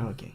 Okay.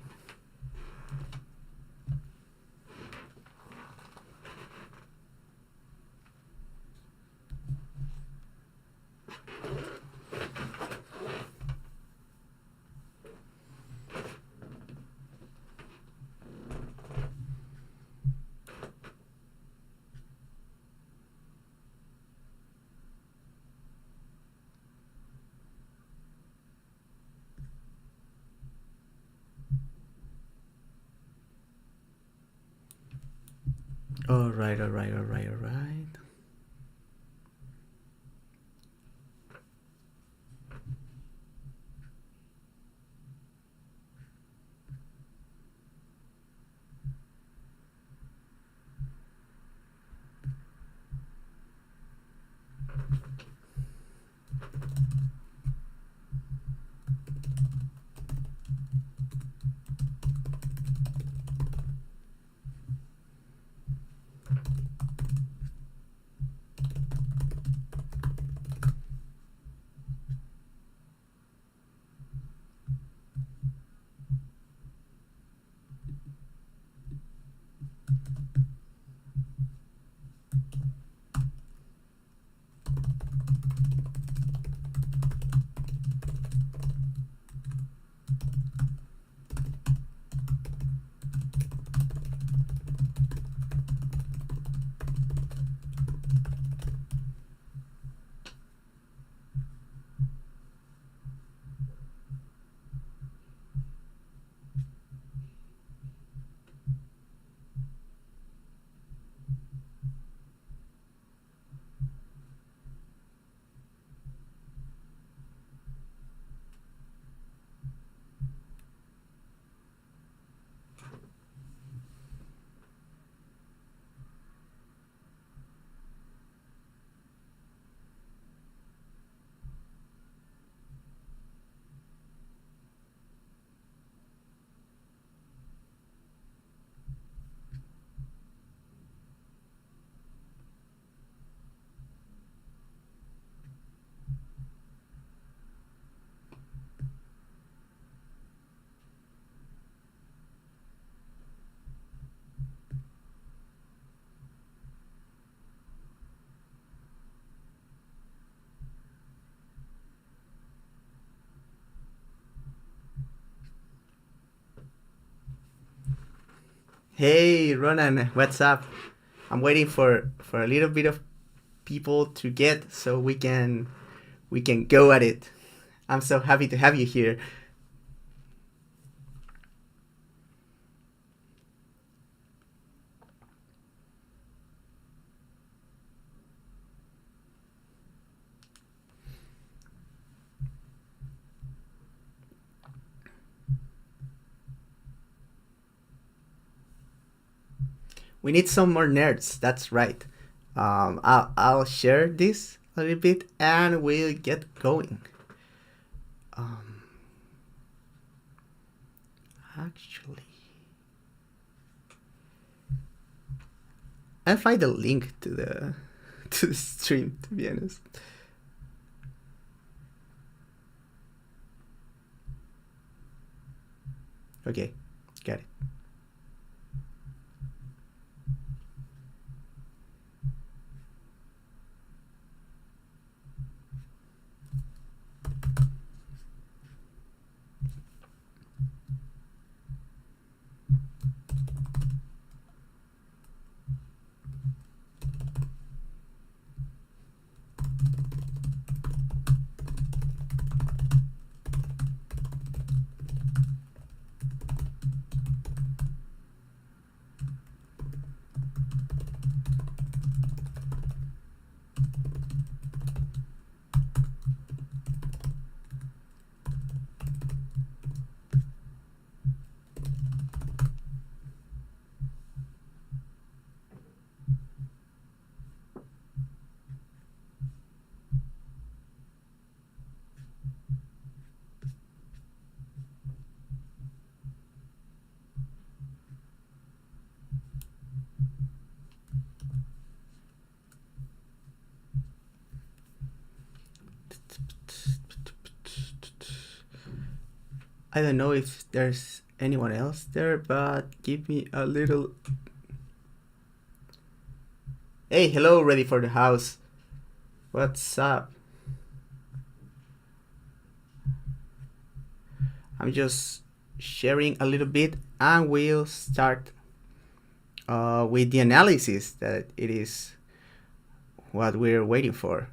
All right. Hey, Ronan, what's up? I'm waiting for a little bit of people to get so we can go at it. I'm so happy to have you here. We need some more nerds. That's right. I'll share this a little bit and we'll get going. Um, Actually, I'll find the link to the to the stream. To be honest. Okay, got it. I don't know if there's anyone else there, but give me a little. Hey, hello, ready for the house. What's up? I'm just sharing a little bit, and we'll start with the analysis that it is what we're waiting for.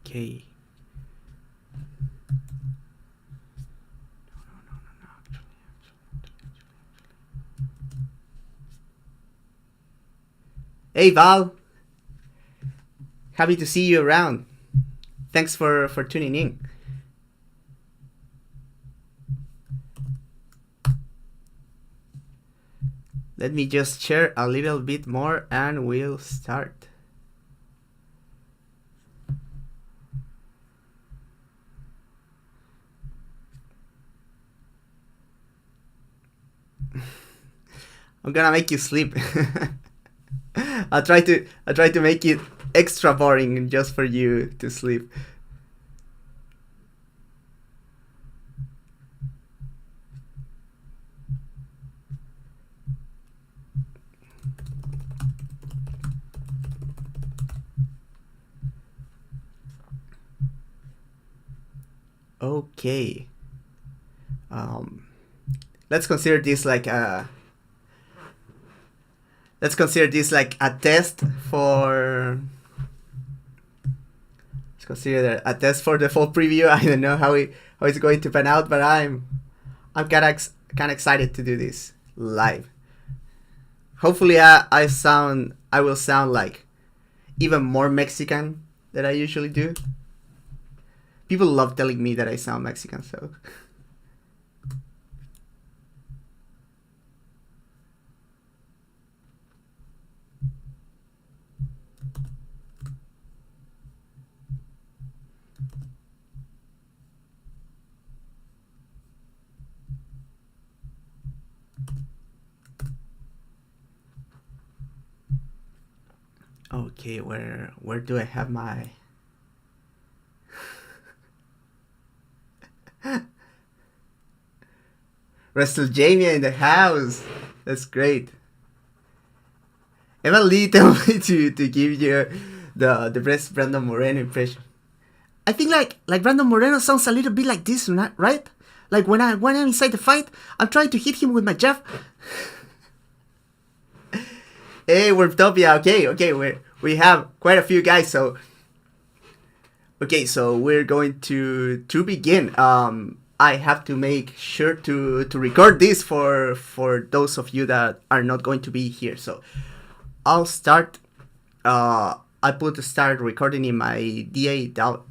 Okay. Hey Val, happy to see you around. Thanks for tuning in. Let me just share a little bit more and we'll start. I'm gonna make you sleep. I'll try to make it extra boring just for you to sleep. Okay. Let's consider this like a test for. Let's consider a test for the full preview. I don't know how it's going to pan out, but I'm kind of excited to do this live. Hopefully, I will sound like even more Mexican than I usually do. People love telling me that I sound Mexican, so. Okay, where do I have my Wrestle Jamie in the house? That's great. Evan Lee told me to give you the best Brandon Moreno impression. I think like Brandon Moreno sounds a little bit like this, right? Like when I'm inside the fight, I'm trying to hit him with my jab. Hey, Wormtopia. Okay, we have quite a few guys, so we're going to begin. I have to make sure to record this for those of you that are not going to be here. So I'll start. I put start recording in my DAW,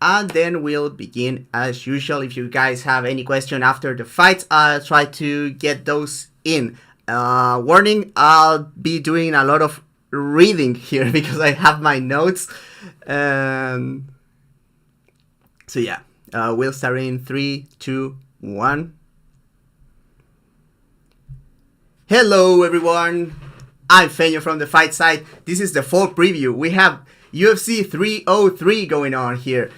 and then we'll begin as usual. If you guys have any question after the fights, I'll try to get those in. Warning, I'll be doing a lot of reading here because I have my notes. So yeah, we'll start in 3, 2, 1. Hello everyone, I'm Feño from the Fight Side. This is the full preview. We have UFC 303 going on here.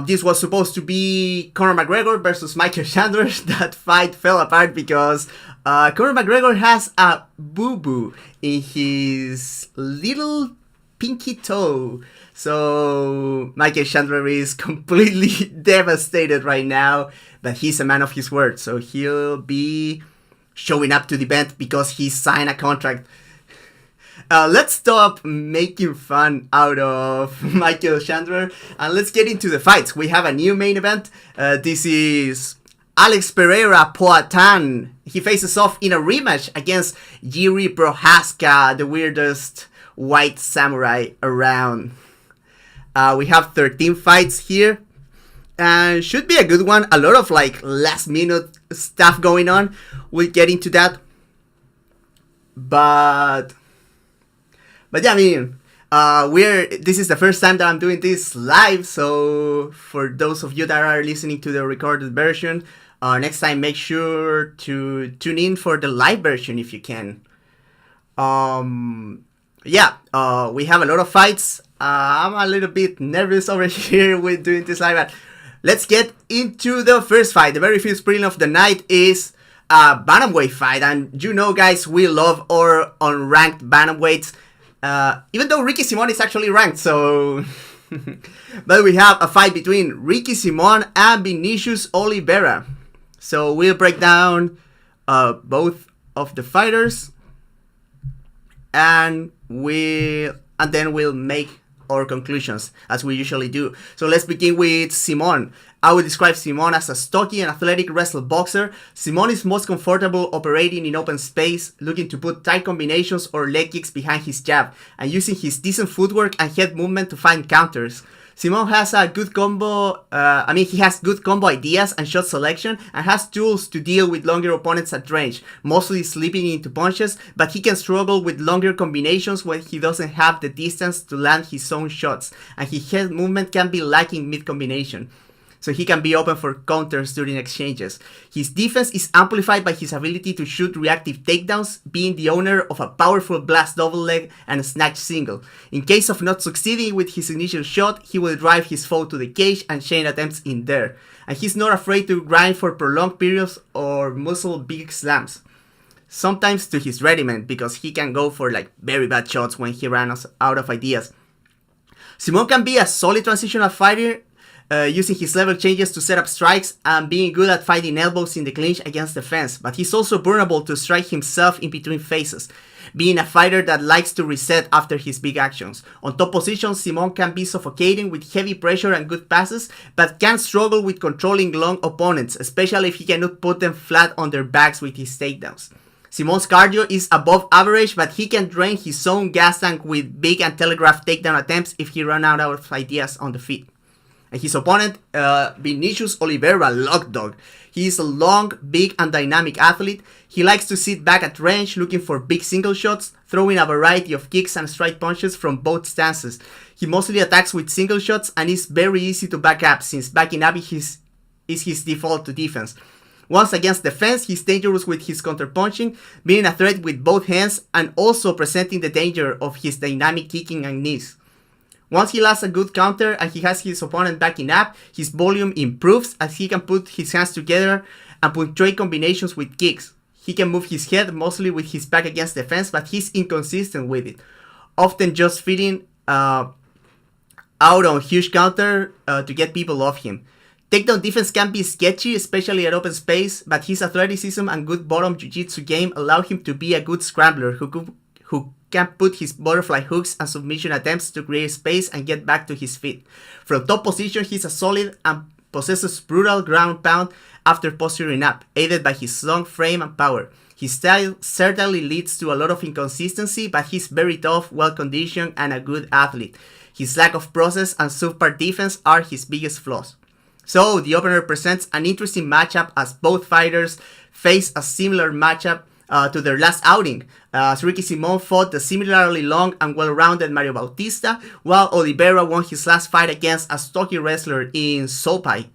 This was supposed to be Conor McGregor versus Michael Chandler. That fight fell apart because Conor McGregor has a boo-boo in his little pinky toe. So Michael Chandler is completely devastated right now, but he's a man of his word. So he'll be showing up to the event because he signed a contract. Let's stop making fun out of Michael Chandler and let's get into the fights. We have a new main event. This is Alex Pereira Poatan. He faces off in a rematch against Ghemmouri Prochazka, the weirdest white samurai around. We have 13 fights here and should be a good one. A lot of like last minute stuff going on. We'll get into that. But yeah, I mean, this is the first time that I'm doing this live, so for those of you that are listening to the recorded version, next time make sure to tune in for the live version if you can, We have a lot of fights. I'm a little bit nervous over here with doing this live. But let's get into the first fight. The very first prelim of the night is a bantamweight fight, and you know, guys, we love our unranked bantamweights. Even though Ricky Simon is actually ranked, so. But we have a fight between Ricky Simon and Vinicius Oliveira. So we'll break down both of the fighters, and then we'll make our conclusions as we usually do. So let's begin with Simon. I would describe Simon as a stocky and athletic wrestler boxer. Simon is most comfortable operating in open space, looking to put tight combinations or leg kicks behind his jab, and using his decent footwork and head movement to find counters. Simon has a good combo, he has good combo ideas and shot selection, and has tools to deal with longer opponents at range, mostly slipping into punches, but he can struggle with longer combinations when he doesn't have the distance to land his own shots, and his head movement can be lacking mid-combination, so he can be open for counters during exchanges. His defense is amplified by his ability to shoot reactive takedowns, being the owner of a powerful blast double leg and a snatch single. In case of not succeeding with his initial shot, he will drive his foe to the cage and chain attempts in there. And he's not afraid to grind for prolonged periods or muscle big slams. Sometimes to his detriment, because he can go for like very bad shots when he runs out of ideas. Simon can be a solid transitional fighter, using his level changes to set up strikes and being good at fighting elbows in the clinch against the fence, but he's also vulnerable to strike himself in between phases, being a fighter that likes to reset after his big actions. On top positions, Simon can be suffocating with heavy pressure and good passes, but can struggle with controlling long opponents, especially if he cannot put them flat on their backs with his takedowns. Simon's cardio is above average, but he can drain his own gas tank with big and telegraphed takedown attempts if he runs out of ideas on the feet. And his opponent, Vinicius Oliveira, Lock Dog. He is a long, big, and dynamic athlete. He likes to sit back at range, looking for big single shots, throwing a variety of kicks and strike punches from both stances. He mostly attacks with single shots and is very easy to back up, since backing up is his default to defense. Once against the fence, he's dangerous with his counterpunching, being a threat with both hands, and also presenting the danger of his dynamic kicking and knees. Once he lands a good counter and he has his opponent backing up, his volume improves as he can put his hands together and punctuate combinations with kicks. He can move his head mostly with his back against the fence, but he's inconsistent with it, often just fitting out on huge counter to get people off him. Takedown defense can be sketchy, especially at open space, but his athleticism and good bottom jiu-jitsu game allow him to be a good scrambler who can put his butterfly hooks and submission attempts to create space and get back to his feet. From top position, he's a solid and possesses brutal ground pound after posturing up, aided by his long frame and power. His style certainly leads to a lot of inconsistency, but he's very tough, well-conditioned, and a good athlete. His lack of process and subpar defense are his biggest flaws. So, the opener presents an interesting matchup as both fighters face a similar matchup to their last outing. Ricky Simon fought the similarly long and well-rounded Mario Bautista, while Oliveira won his last fight against a stocky wrestler in Sopai.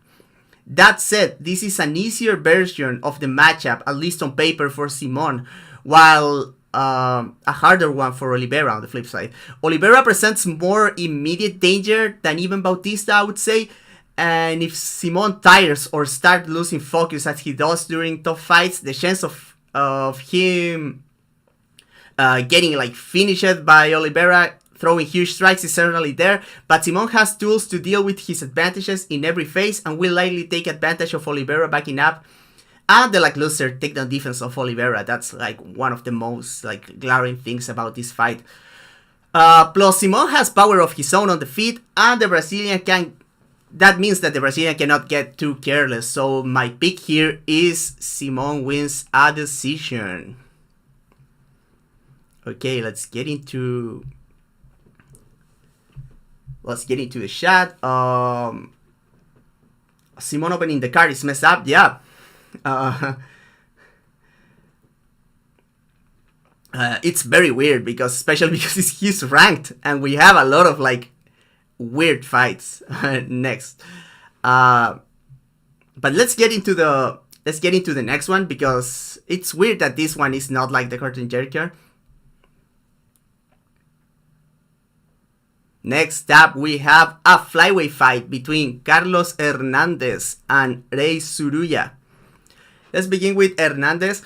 That said, this is an easier version of the matchup, at least on paper, for Simon, while a harder one for Oliveira on the flip side. Oliveira presents more immediate danger than even Bautista, I would say, and if Simon tires or starts losing focus as he does during tough fights, the chance of him getting like finished by Oliveira throwing huge strikes is certainly there, but Simon has tools to deal with his advantages in every phase and will likely take advantage of Oliveira backing up and the lackluster takedown defense of Oliveira. That's like one of the most like glaring things about this fight. Plus Simon has power of his own on the feet, and that means that the Brazilian cannot get too careless. So my pick here is Simon wins a decision. Okay, let's get into the shot. Simon opening the card is messed up. Yeah. It's very weird especially because he's ranked and we have a lot of like weird fights next. But let's get into the next one because it's weird that this one is not like the curtain jerker. Next up, we have a flyweight fight between Carlos Hernandez and Tsuruya. Let's begin with Hernandez.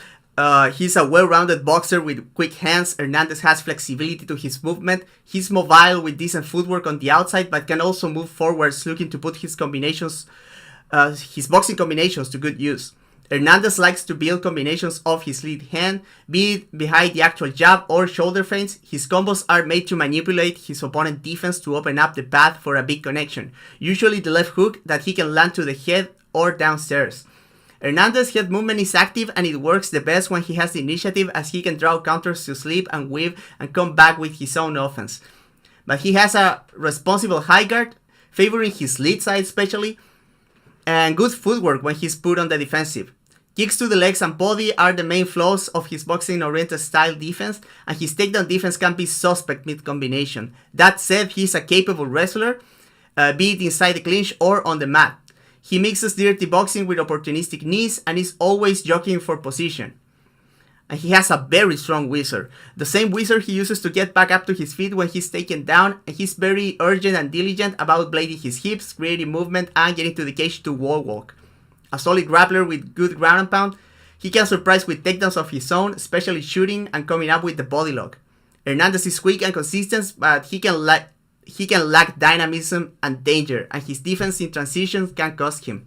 He's a well-rounded boxer with quick hands. Hernandez has flexibility to his movement. He's mobile with decent footwork on the outside, but can also move forwards, looking to put his boxing combinations to good use. Hernandez likes to build combinations off his lead hand, be it behind the actual jab or shoulder feints. His combos are made to manipulate his opponent's defense to open up the path for a big connection, usually the left hook that he can land to the head or downstairs. Hernandez's head movement is active and it works the best when he has the initiative, as he can draw counters to slip and weave and come back with his own offense. But he has a responsible high guard, favoring his lead side especially, and good footwork when he's put on the defensive. Kicks to the legs and body are the main flaws of his boxing-oriented style defense, and his takedown defense can be suspect mid-combination. That said, he's a capable wrestler, be it inside the clinch or on the mat. He mixes dirty boxing with opportunistic knees and is always jockeying for position. And he has a very strong whizzer. The same whizzer he uses to get back up to his feet when he's taken down, and he's very urgent and diligent about blading his hips, creating movement, and getting to the cage to wall walk. A solid grappler with good ground and pound, he can surprise with takedowns of his own, especially shooting and coming up with the body lock. Hernandez is quick and consistent, but he can lack dynamism and danger, and his defense in transitions can cost him.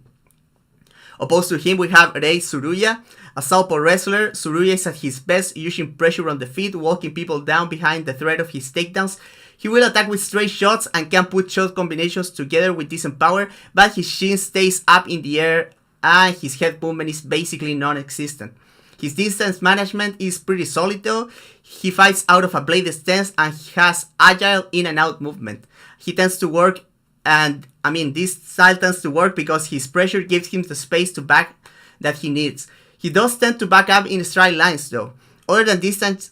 Opposed to him, we have Tsuruya, a southpaw wrestler. Tsuruya is at his best, using pressure on the feet, walking people down behind the threat of his takedowns. He will attack with straight shots and can put shot combinations together with decent power, but his chin stays up in the air and his head movement is basically non-existent. His distance management is pretty solid though. He fights out of a bladed stance and he has agile in and out movement. He tends to work, and this style tends to work because his pressure gives him the space to back that he needs. He does tend to back up in straight lines though. Other than distance,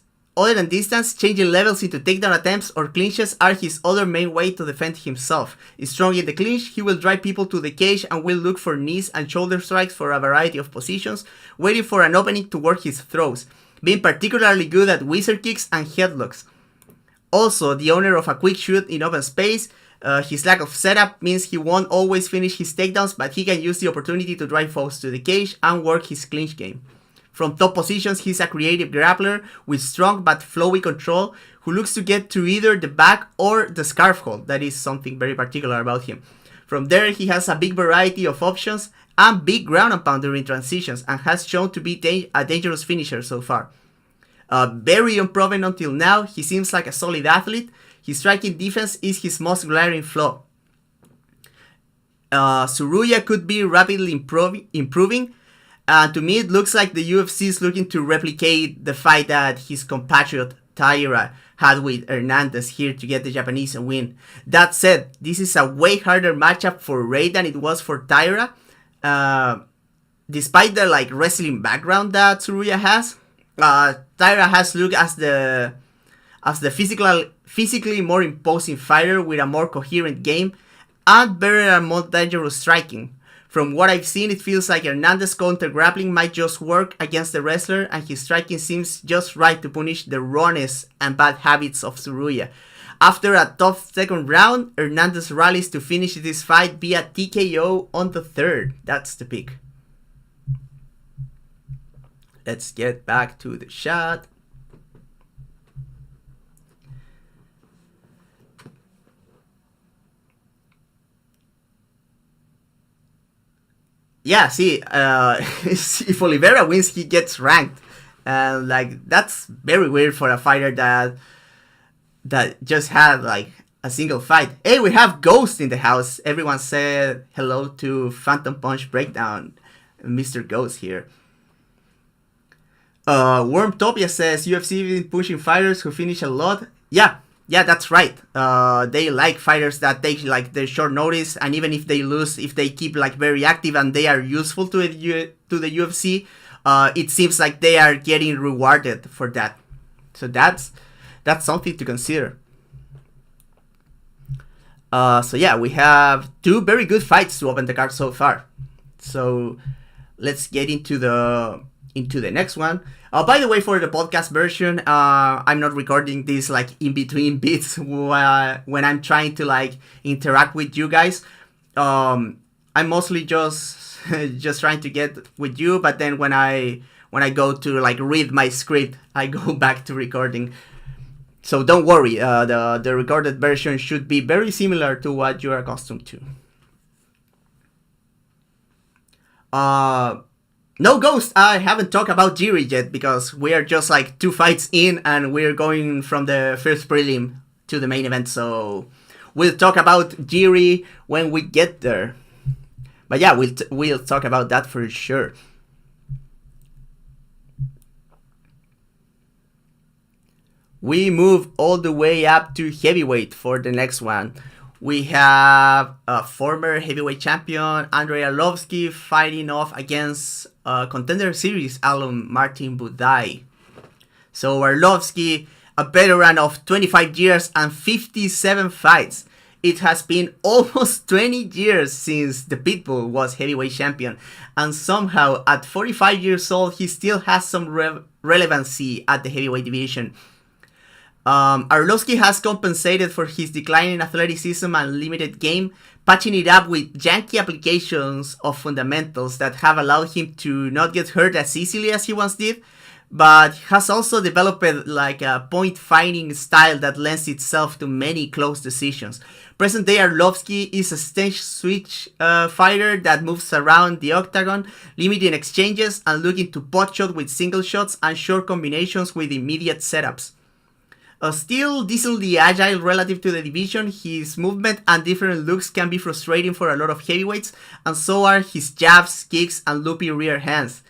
changing levels into takedown attempts or clinches are his other main way to defend himself. He's strong in the clinch, he will drive people to the cage and will look for knees and shoulder strikes for a variety of positions, waiting for an opening to work his throws, being particularly good at whizzer kicks and headlocks. Also, the owner of a quick shoot in open space, his lack of setup means he won't always finish his takedowns, but he can use the opportunity to drive foes to the cage and work his clinch game. From top positions, he's a creative grappler with strong but flowy control who looks to get to either the back or the scarf hold. That is something very particular about him. From there, he has a big variety of options and big ground and pound during transitions, and has shown to be a dangerous finisher so far. Very unproven until now, he seems like a solid athlete. His striking defense is his most glaring flaw. Tsuruya could be rapidly improving. To me, it looks like the UFC is looking to replicate the fight that his compatriot Pereira had with Hernandez here to get the Japanese win. That said, this is a way harder matchup for Ray than it was for Pereira. Despite the wrestling background that Tsuruya has, Pereira has looked as the physically more imposing fighter with a more coherent game and better and more dangerous striking. From what I've seen, it feels like Hernandez's counter-grappling might just work against the wrestler, and his striking seems just right to punish the rawness and bad habits of Tsuruya. After a tough second round, Hernandez rallies to finish this fight via TKO on the third. That's the pick. Let's get back to the shot. Yeah, see, if Oliveira wins, he gets ranked. That's very weird for a fighter that just had a single fight. Hey, we have Ghost in the house. Everyone said hello to Phantom Punch Breakdown, Mr. Ghost here. Wormtopia says UFC been pushing fighters who finish a lot. Yeah, that's right. They like fighters that take their short notice, and even if they lose, if they keep very active and they are useful to the UFC, it seems like they are getting rewarded for that. So that's something to consider. So yeah, we have two very good fights to open the card so far. So let's get into the into the next one. By the way, for the podcast version, I'm not recording this like in between bits when I'm trying to like interact with you guys. I'm mostly just trying to get with you, but then when I go to like read my script, I go back to recording. So don't worry, the recorded version should be very similar to what you're accustomed to. No Ghost, I haven't talked about Ghemmouri yet because we are just like 2 fights in and we're going from the first prelim to the main event. So we'll talk about Ghemmouri when we get there. But yeah, we'll talk about that for sure. We move all the way up to heavyweight for the next one. We have a former heavyweight champion, Arlovski, fighting off against Contender Series alum Martin Buday. So Arlovski, a veteran of 25 years and 57 fights. It has been almost 20 years since the Pitbull was heavyweight champion, and somehow at 45 years old he still has some relevancy at the heavyweight division. Arlovski has compensated for his decline in athleticism and limited game, patching it up with janky applications of fundamentals that have allowed him to not get hurt as easily as he once did, but has also developed like a point fighting style that lends itself to many close decisions. Present day Arlovski is a stage switch fighter that moves around the octagon, limiting exchanges and looking to pot shot with single shots and short combinations with immediate setups. Still decently agile relative to the division, his movement and different looks can be frustrating for a lot of heavyweights, and so are his jabs, kicks, and loopy rear hands.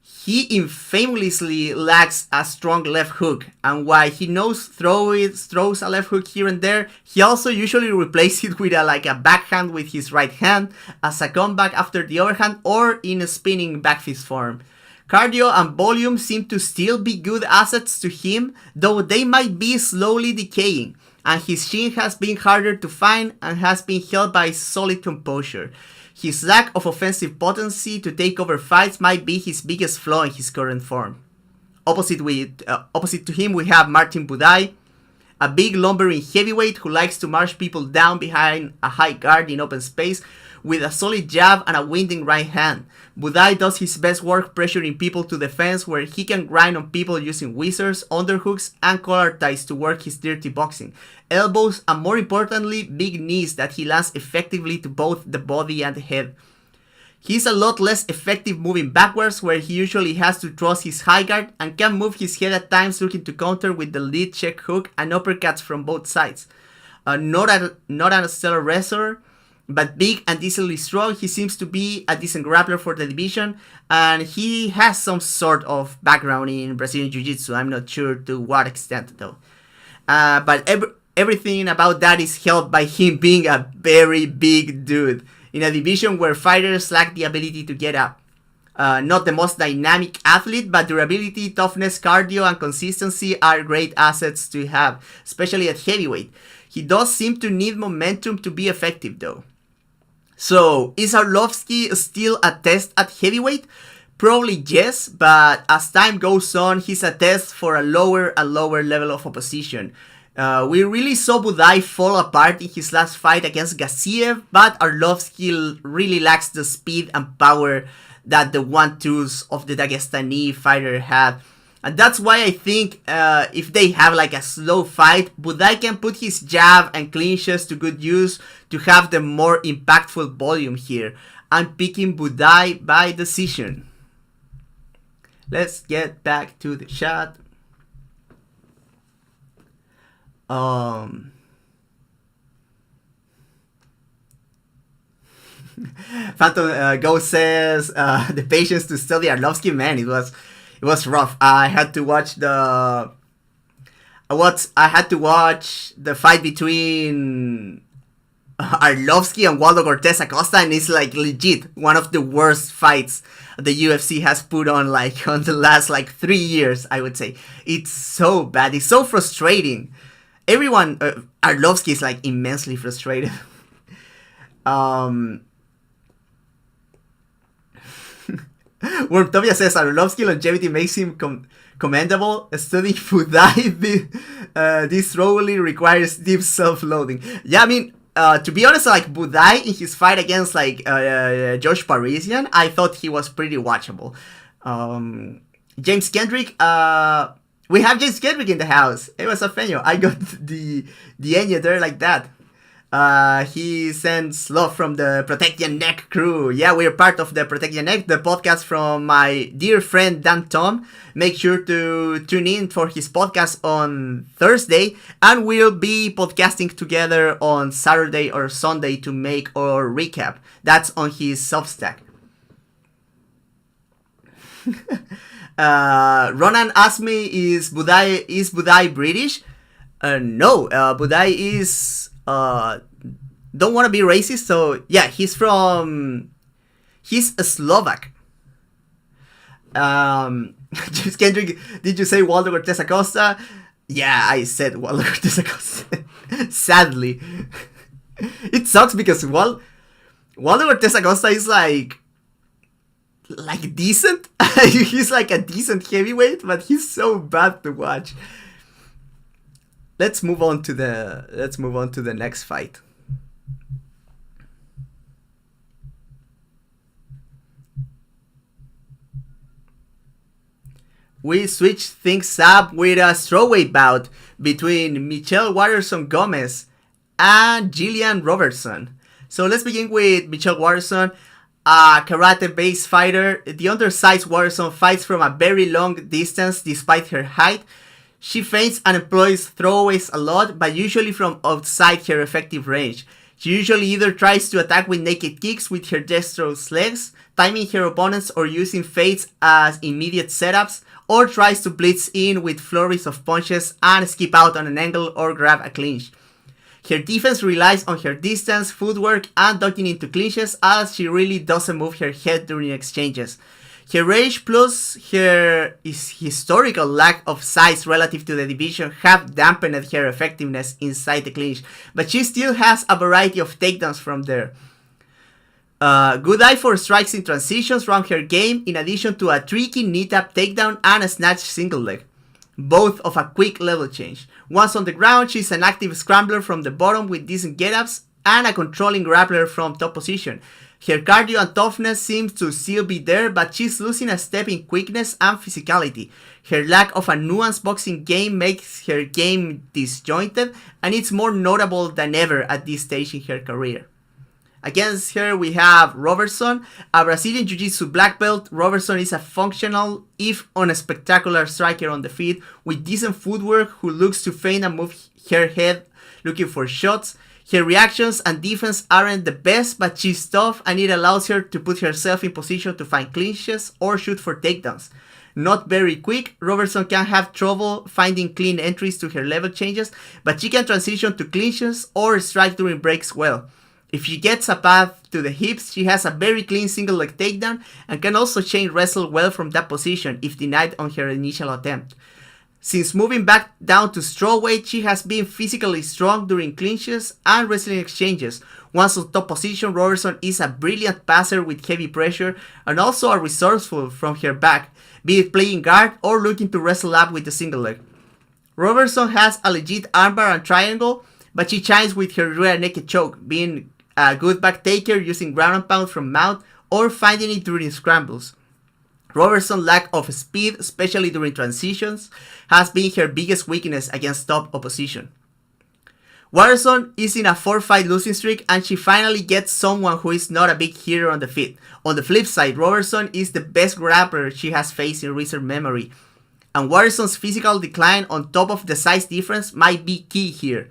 He infamously lacks a strong left hook, and while he throws a left hook here and there, he also usually replaces it with a backhand with his right hand as a comeback after the overhand or in a spinning backfist form. Cardio and volume seem to still be good assets to him, though they might be slowly decaying, and his chin has been harder to find and has been held by solid composure. His lack of offensive potency to take over fights might be his biggest flaw in his current form. Opposite to him we have Martin Buday, a big lumbering heavyweight who likes to march people down behind a high guard in open space with a solid jab and a winding right hand. Buday does his best work pressuring people to the fence, where he can grind on people using whizzers, underhooks, and collar ties to work his dirty boxing, elbows, and more importantly, big knees that he lands effectively to both the body and the head. He's a lot less effective moving backwards, where he usually has to trust his high guard and can move his head at times looking to counter with the lead check hook and uppercuts from both sides. Not a stellar wrestler, but big and decently strong. He seems to be a decent grappler for the division, and he has some sort of background in Brazilian Jiu-Jitsu. I'm not sure to what extent though. But everything about that is helped by him being a very big dude in a division where fighters lack the ability to get up. Not the most dynamic athlete, but durability, toughness, cardio, and consistency are great assets to have, especially at heavyweight. He does seem to need momentum to be effective though. So, is Arlovski still a test at heavyweight? Probably yes, but as time goes on, he's a test for a lower and lower level of opposition. We really saw Buday fall apart in his last fight against Gassiev, but Arlovski really lacks the speed and power that the 1-2s of the Dagestani fighter had. And that's why I think if they have like a slow fight, Buday can put his jab and clinches to good use to have the more impactful volume here. I'm picking Buday by decision. Let's get back to the shot. Phantom Ghost says the patience to study Arlovski, man, it was rough. I had to watch the fight between Arlovski and Waldo Cortez Acosta, and it's like legit one of the worst fights the UFC has put on like on the last like 3 years, I would say. It's so bad. It's so frustrating. Everyone, Arlovski is like immensely frustrated. Wormtopia says Arlovski longevity makes him commendable. Studying Buday this thoroughly requires deep self-loathing. Yeah, I mean, to be honest, like Buday in his fight against like Josh Parisian, I thought he was pretty watchable. James Kendrick, we have James Kendrick in the house. It was a fenyo. I got the Enya there like that. He sends love from the Protect Your Neck crew. Yeah, we're part of the Protect Your Neck, the podcast from my dear friend Dan Tom. Make sure to tune in for his podcast on Thursday, and we'll be podcasting together on Saturday or Sunday to make our recap. That's on his Substack. Ronan asked me, is Buday British? No, Buday is don't want to be racist, so yeah, he's a Slovak. James Kendrick, did you say Waldo Cortez Acosta? Yeah, I said Waldo Cortez Acosta. Sadly. It sucks because Waldo Cortez Acosta is like decent. He's like a decent heavyweight, but he's so bad to watch. Let's move on to the next fight. We switch things up with a strawweight bout between Waterson-Gomez and Gillian Robertson. So let's begin with Waterson, a karate-based fighter. The undersized Waterson fights from a very long distance despite her height. She feints and employs throwaways a lot, but usually from outside her effective range. She usually either tries to attack with naked kicks with her dexterous legs, timing her opponents or using feints as immediate setups, or tries to blitz in with flurries of punches and skip out on an angle or grab a clinch. Her defense relies on her distance, footwork, and ducking into clinches, as she really doesn't move her head during exchanges. Her range plus her historical lack of size relative to the division have dampened her effectiveness inside the clinch, but she still has a variety of takedowns from there. Good eye for strikes in transitions from her game, in addition to a tricky knee-tap takedown and a snatch single leg, both of a quick level change. Once on the ground, she's an active scrambler from the bottom with decent get-ups and a controlling grappler from top position. Her cardio and toughness seems to still be there, but she's losing a step in quickness and physicality. Her lack of a nuanced boxing game makes her game disjointed, and it's more notable than ever at this stage in her career. Against her, we have Robertson, a Brazilian Jiu-Jitsu black belt. Robertson is a functional, if unspectacular striker on the feet, with decent footwork, who looks to feint and move her head looking for shots. Her reactions and defense aren't the best, but she's tough, and it allows her to put herself in position to find clinches or shoot for takedowns. Not very quick, Robertson can have trouble finding clean entries to her level changes, but she can transition to clinches or strike during breaks well. If she gets a path to the hips, she has a very clean single leg takedown and can also chain wrestle well from that position if denied on her initial attempt. Since moving back down to strawweight, she has been physically strong during clinches and wrestling exchanges. Once on top position, Robertson is a brilliant passer with heavy pressure and also a resourceful from her back, be it playing guard or looking to wrestle up with the single leg. Robertson has a legit armbar and triangle, but she shines with her rear naked choke, being a good back taker using ground and pound from mount or finding it during scrambles. Robertson's lack of speed, especially during transitions, has been her biggest weakness against top opposition. Waterson is in a 4-fight losing streak, and she finally gets someone who is not a big hitter on the feet. On the flip side, Robertson is the best grappler she has faced in recent memory, and Waterson's physical decline on top of the size difference might be key here.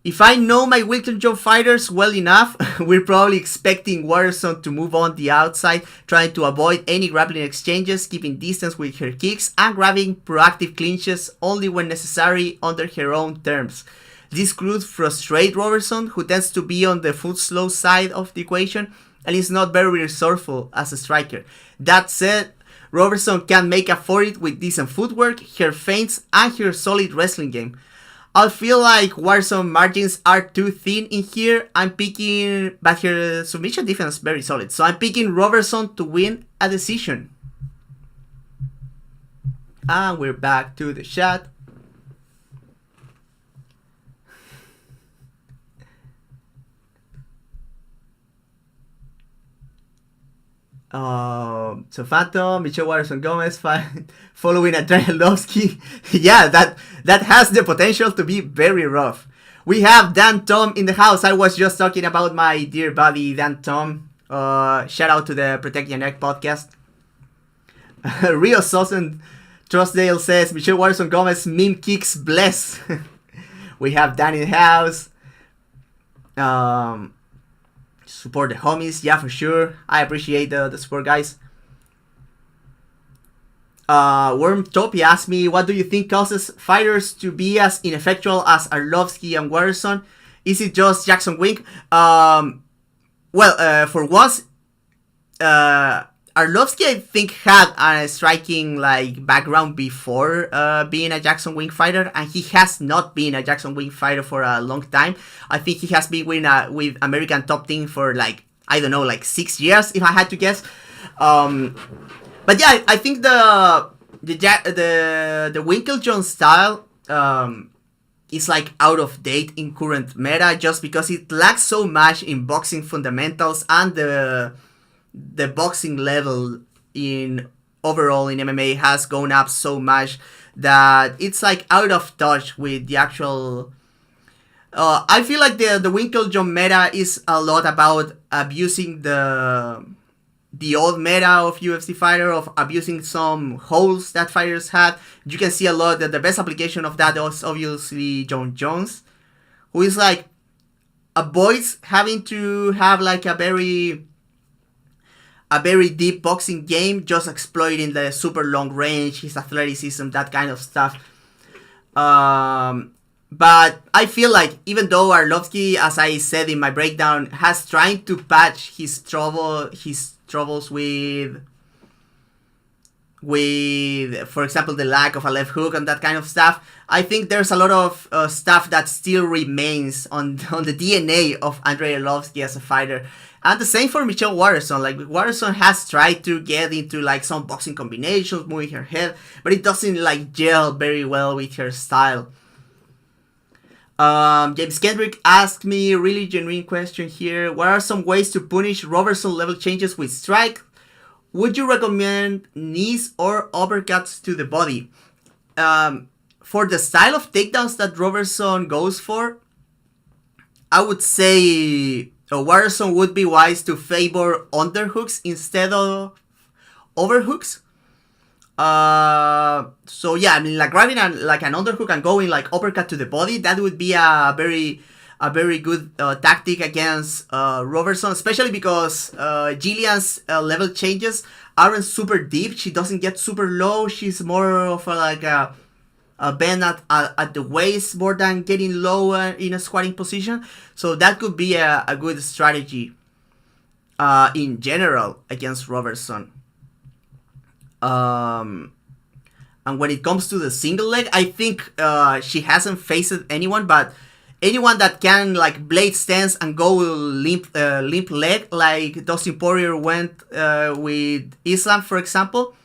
If I know my Wilton Joe fighters well enough, we're probably expecting Waterson to move on the outside, trying to avoid any grappling exchanges, keeping distance with her kicks, and grabbing proactive clinches only when necessary under her own terms. This could frustrate Robertson, who tends to be on the foot slow side of the equation and is not very resourceful as a striker. That said, Robertson can make up for it with decent footwork, her feints, and her solid wrestling game. I feel like Waterson margins are too thin in here. I'm picking, but her submission defense is very solid. So I'm picking Robertson to win a decision. And we're back to the chat. So Phantom, Michelle Waterson-Gomez following Arlovski. Yeah, that has the potential to be very rough. We have Dan Tom in the house. I was just talking about my dear buddy Dan Tom. Shout out to the Protect Your Neck podcast. Rio Sosen Trustdale says Michelle Waterson-Gomez meme kicks bless. We have Dan in the house. Support the homies, yeah, for sure. I appreciate the support, guys. Wormtopia asked me, what do you think causes fighters to be as ineffectual as Arlovski and Waterson? Is it just Jackson Wink? For once, Arlovski, I think, had a striking background before being a Jackson Wink fighter, and he has not been a Jackson Wink fighter for a long time. I think he has been with American Top Team for 6 years, if I had to guess. But yeah, I think the Winkeljohn style is out of date in current meta, just because it lacks so much in boxing fundamentals, and the boxing level in overall in MMA has gone up so much that it's out of touch with the actual. I feel like the Winkeljohn meta is a lot about abusing the old meta of UFC fighter, of abusing some holes that fighters had. You can see a lot that the best application of that is obviously John Jones, who is avoids having to have a very deep boxing game, just exploiting the super long range, his athleticism, that kind of stuff. But I feel like even though Arlovski, as I said in my breakdown, has tried to patch his troubles with, for example, the lack of a left hook and that kind of stuff, I think there's a lot of stuff that still remains on the DNA of Andrei Arlovski as a fighter. And the same for Michelle Waterson. Waterson has tried to get into some boxing combinations, moving her head, but it doesn't gel very well with her style. James Kendrick asked me a really genuine question here. What are some ways to punish Robertson level changes with strike? Would you recommend knees or uppercuts to the body? For the style of takedowns that Robertson goes for, I would say Waterson would be wise to favor underhooks instead of overhooks. So yeah, I mean, grabbing an underhook and going uppercut to the body, that would be a very good tactic against Robertson, especially because Jillian's level changes aren't super deep. She doesn't get super low. She's more of a bend at the waist more than getting low in a squatting position. So that could be a good strategy in general against Robertson. And when it comes to the single leg, I think she hasn't faced anyone, but anyone that can blade stance and go limp leg, like Dustin Poirier went with Islam, for example,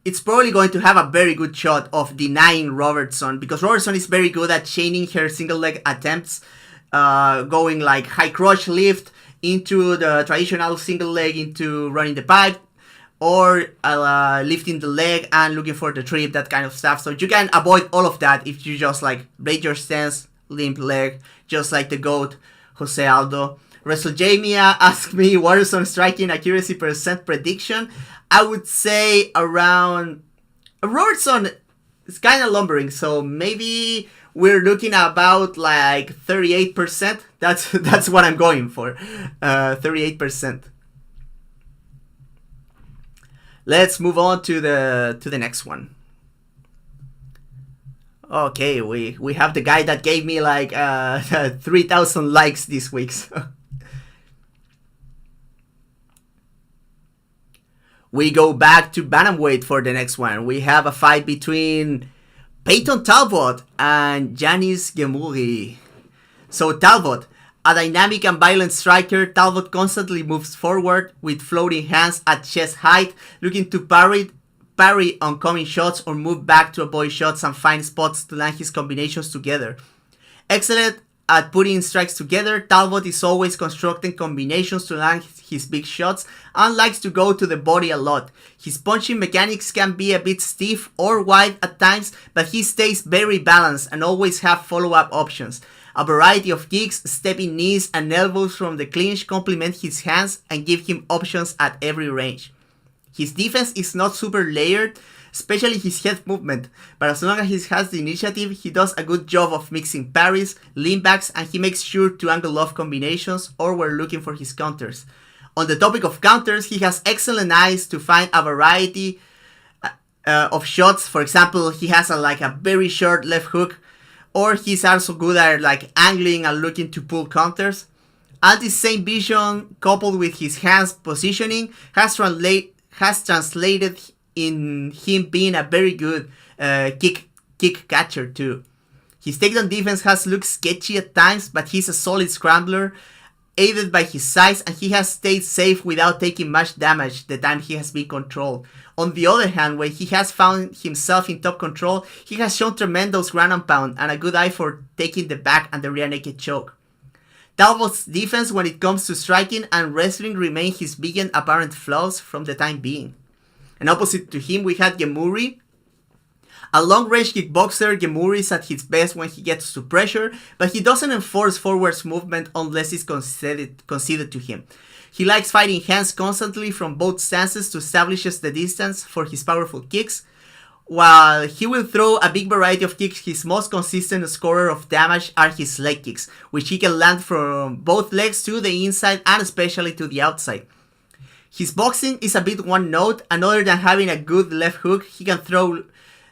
it's probably going to have a very good shot of denying Robertson, because Robertson is very good at chaining her single leg attempts, going high crotch lift into the traditional single leg into running the pipe, or lifting the leg and looking for the trip, that kind of stuff. So you can avoid all of that if you just blade your stance, limp leg, just like the GOAT, Jose Aldo. WrestleJamia asked me Waterson striking accuracy percent prediction. I would say around... Robertson is kind of lumbering, so maybe we're looking about 38%. That's what I'm going for. 38%. Let's move on to the next one. Okay, we have the guy that gave me 3,000 likes this week. So. We go back to bantamweight for the next one. We have a fight between Peyton Talbott and Yanis Ghemmouri. So Talbott, a dynamic and violent striker, Talbott constantly moves forward with floating hands at chest height, looking to parry oncoming shots or move back to avoid shots and find spots to land his combinations together. Excellent at putting strikes together, Talbott is always constructing combinations to land his big shots and likes to go to the body a lot. His punching mechanics can be a bit stiff or wide at times, but he stays very balanced and always have follow-up options. A variety of kicks, stepping knees and elbows from the clinch complement his hands and give him options at every range. His defense is not super layered, especially his head movement, but as long as he has the initiative, he does a good job of mixing parries, leanbacks, and he makes sure to angle off combinations or when looking for his counters. On the topic of counters, he has excellent eyes to find a variety of shots. For example, he has a very short left hook, or he's also good at angling and looking to pull counters. And this same vision, coupled with his hands positioning, has translated in him being a very good kick catcher too. His takedown defense has looked sketchy at times, but he's a solid scrambler, aided by his size, and he has stayed safe without taking much damage the time he has been controlled. On the other hand, when he has found himself in top control, he has shown tremendous ground and pound and a good eye for taking the back and the rear naked choke. Talbott's defense when it comes to striking and wrestling remain his biggest apparent flaws from the time being. And opposite to him, we had Ghemmouri. A long-range kickboxer, Ghemmouri is at his best when he gets to pressure, but he doesn't enforce forwards movement unless it's conceded to him. He likes fighting hands constantly from both stances to establish the distance for his powerful kicks. While he will throw a big variety of kicks, his most consistent scorer of damage are his leg kicks, which he can land from both legs to the inside and especially to the outside. His boxing is a bit one note, and other than having a good left hook he can throw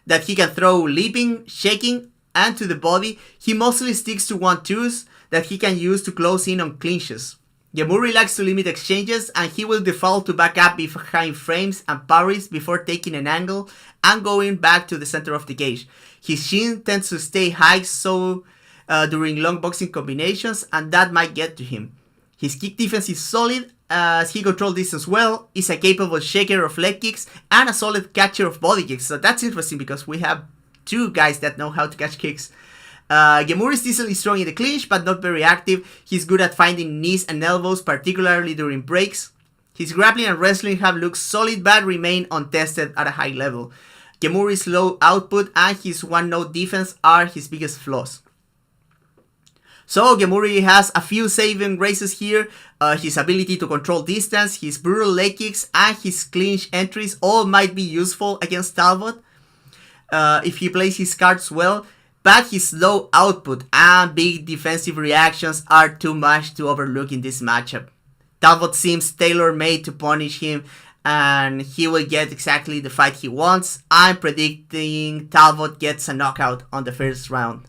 leaping, shaking, and to the body, he mostly sticks to 1-2s that he can use to close in on clinches. Ghemmouri likes to limit exchanges, and he will default to back up behind frames and parries before taking an angle and going back to the center of the cage. His shin tends to stay high during long boxing combinations, and that might get to him. His kick defense is solid, as he controls distance well, is a capable shaker of leg kicks, and a solid catcher of body kicks. So that's interesting because we have two guys that know how to catch kicks. Ghemmouri is decently strong in the clinch, but not very active. He's good at finding knees and elbows, particularly during breaks. His grappling and wrestling have looked solid, but remain untested at a high level. Ghemmouri's low output and his one-note defense are his biggest flaws. So Ghemmouri has a few saving graces here. His ability to control distance, his brutal leg kicks, and his clinch entries all might be useful against Talbott if he plays his cards well, but his low output and big defensive reactions are too much to overlook in this matchup. Talbott seems tailor-made to punish him, and he will get exactly the fight he wants. I'm predicting Talbott gets a knockout on the first round.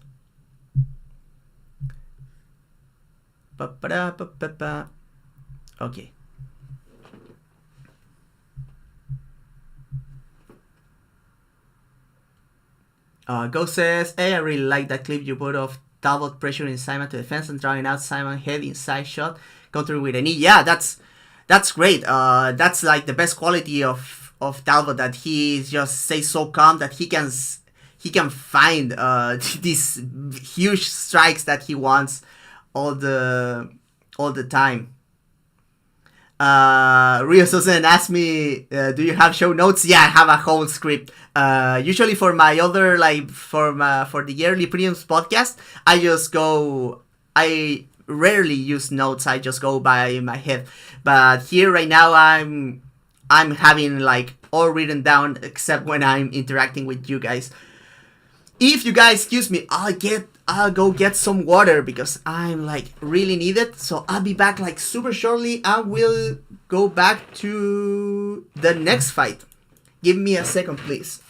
Okay. Go says, hey, I really like that clip you put of Talbott pressuring Simon to defense and drawing out Simon head inside shot, countering with a knee. Yeah, that's great. That's like the best quality of Talbott, that he just stays so calm that he can find these huge strikes that he wants all the time. Rio Susan asked me, do you have show notes? Yeah, I have a whole script. Usually for my other, for the yearly premiums podcast, I rarely use notes. I just go by my head. But here right now, I'm having all written down except when I'm interacting with you guys. If you guys excuse me, I'll go get some water because I'm really need it. So I'll be back super shortly and we'll go back to the next fight. Give me a second, please.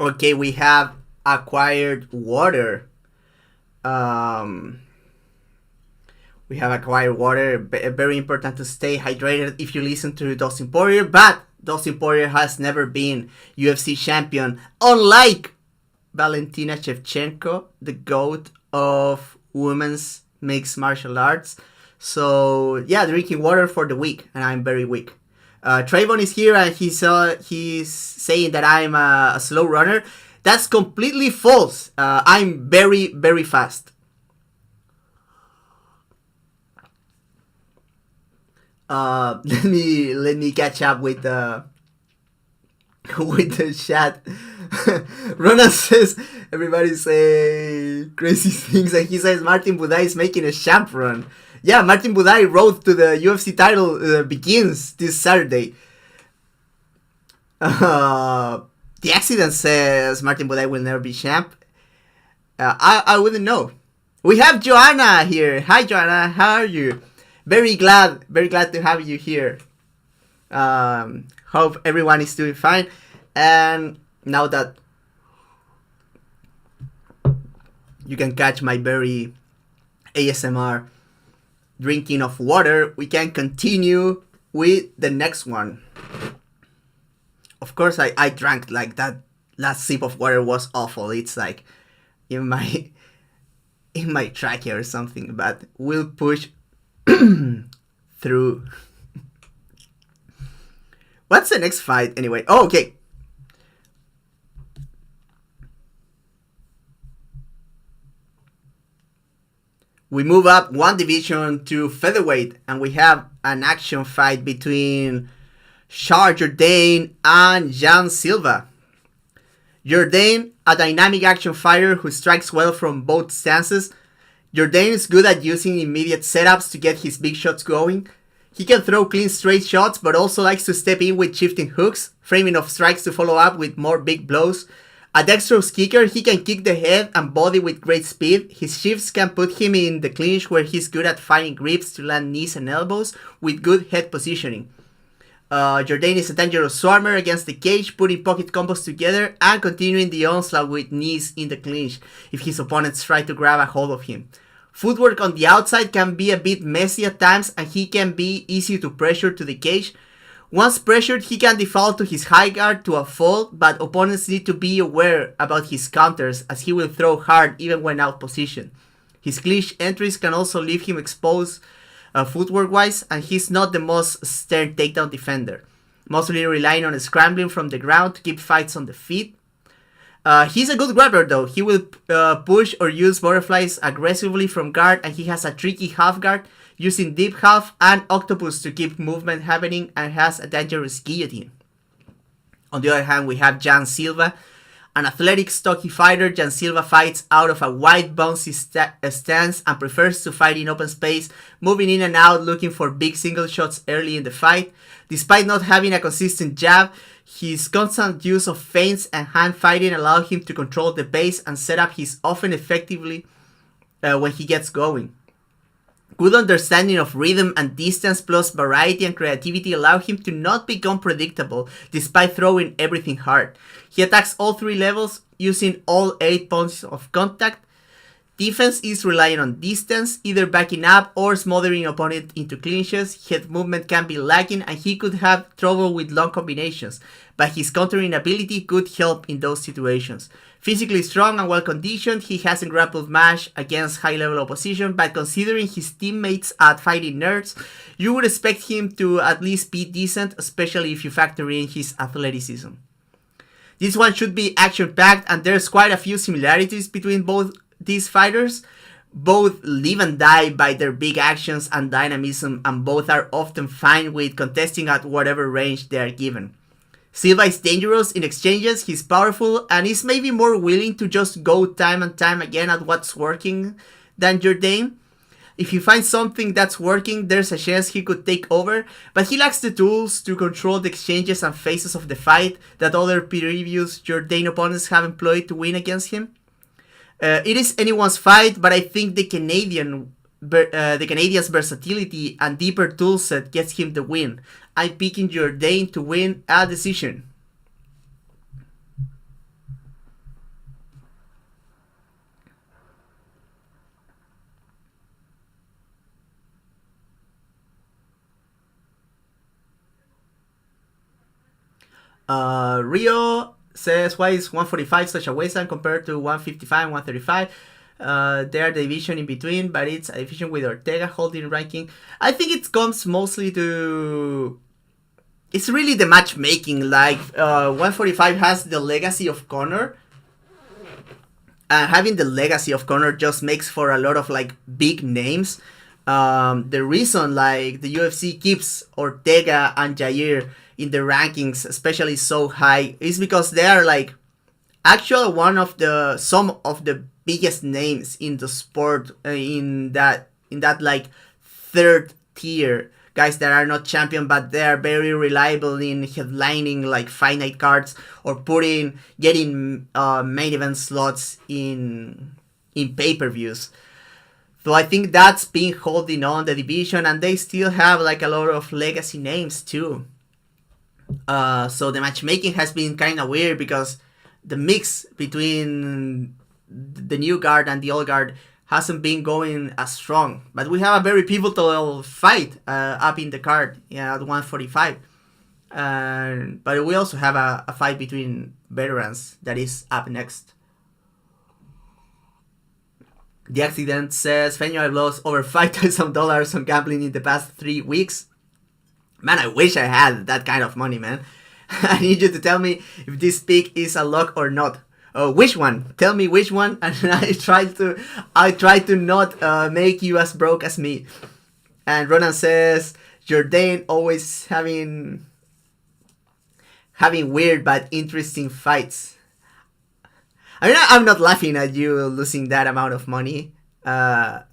Okay, we have acquired water. We have acquired water. Very important to stay hydrated if you listen to Dustin Poirier. But Dustin Poirier has never been UFC champion, unlike Valentina Shevchenko, the GOAT of women's mixed martial arts. So yeah, drinking water for the weak, and I'm very weak. Trayvon is here, and he's saying that I'm a slow runner. That's completely false. I'm very, very fast. Let me catch up with the chat. Ronan says everybody say crazy things, and he says Martin Buday is making a champ run. Yeah, Martin Buday road to the UFC title begins this Saturday. The accident says Martin Buday will never be champ. I wouldn't know. We have Joanna here. Hi Joanna, how are you? Very glad to have you here. Hope everyone is doing fine. And now that you can catch my very ASMR drinking of water, we can continue with the next one. Of course, I drank like that last sip of water was awful. It's like in my trachea or something, but we'll push through. What's the next fight anyway? Oh, okay. We move up one division to featherweight, and we have an action fight between Jourdain and Jan Silva. Jourdain, a dynamic action fighter who strikes well from both stances. Jourdain is good at using immediate setups to get his big shots going. He can throw clean straight shots, but also likes to step in with shifting hooks, framing off strikes to follow up with more big blows. A dexterous kicker, he can kick the head and body with great speed. His shifts can put him in the clinch, where he's good at finding grips to land knees and elbows with good head positioning. Jourdain is a dangerous swarmer against the cage, putting pocket combos together and continuing the onslaught with knees in the clinch if his opponents try to grab a hold of him. Footwork on the outside can be a bit messy at times, and he can be easy to pressure to the cage. Once pressured, he can default to his high guard to a fault, but opponents need to be aware about his counters, as he will throw hard even when out position. His clinch entries can also leave him exposed footwork wise, and he's not the most stern takedown defender, mostly relying on scrambling from the ground to keep fights on the feet. He's a good grappler though. He will push or use butterflies aggressively from guard, and he has a tricky half guard using deep half and octopus to keep movement happening, and has a dangerous guillotine. On the other hand, we have Jan Silva, an athletic, stocky fighter. Jan Silva fights out of a wide, bouncy stance and prefers to fight in open space, moving in and out, looking for big single shots early in the fight. Despite not having a consistent jab, his constant use of feints and hand fighting allow him to control the base and set up his offense effectively when he gets going. Good understanding of rhythm and distance plus variety and creativity allow him to not become predictable despite throwing everything hard. He attacks all three levels using all 8 points of contact. Defense is relying on distance, either backing up or smothering opponent into clinches. Head movement can be lacking, and he could have trouble with long combinations, but his countering ability could help in those situations. Physically strong and well conditioned, he hasn't grappled much against high level opposition, but considering his teammates at Fighting Nerds, you would expect him to at least be decent, especially if you factor in his athleticism. This one should be action packed, and there's quite a few similarities between both these fighters. Both live and die by their big actions and dynamism, and both are often fine with contesting at whatever range they are given. Silva is dangerous in exchanges, he's powerful, and is maybe more willing to just go time and time again at what's working than Jourdain. If he finds something that's working, there's a chance he could take over, but he lacks the tools to control the exchanges and phases of the fight that other previous Jourdain opponents have employed to win against him. It is anyone's fight, but I think the Canadian's versatility and deeper toolset gets him the win. I'm picking Jourdain to win a decision. Rio says, why is 145 such a wasteland compared to 155 and 135? They are the division in between, but it's a division with Ortega holding ranking. I think it comes mostly to... It's really the matchmaking. Like, 145 has the legacy of Conor. And having the legacy of Conor just makes for a lot of, like, big names. The reason, like, the UFC keeps Ortega and Jair in the rankings, especially so high, is because they are, like, actually some of the biggest names in the sport, in that like third tier guys that are not champion, but they are very reliable in headlining like fight night cards or getting main event slots in pay-per-views. So I think that's been holding on the division, and they still have like a lot of legacy names too. So the matchmaking has been kind of weird because the mix between the new guard and the old guard hasn't been going as strong. But we have a very pivotal fight up in the card at 145. But we also have a fight between veterans that is up next. The accident says, Feño, I've lost over $5,000 on gambling in the past 3 weeks. Man, I wish I had that kind of money, man. I need you to tell me if this pick is a lock or not. Which one? Tell me which one, and I try to not make you as broke as me. And Ronan says, Jourdain always having weird but interesting fights. I mean, I'm not laughing at you losing that amount of money. I'm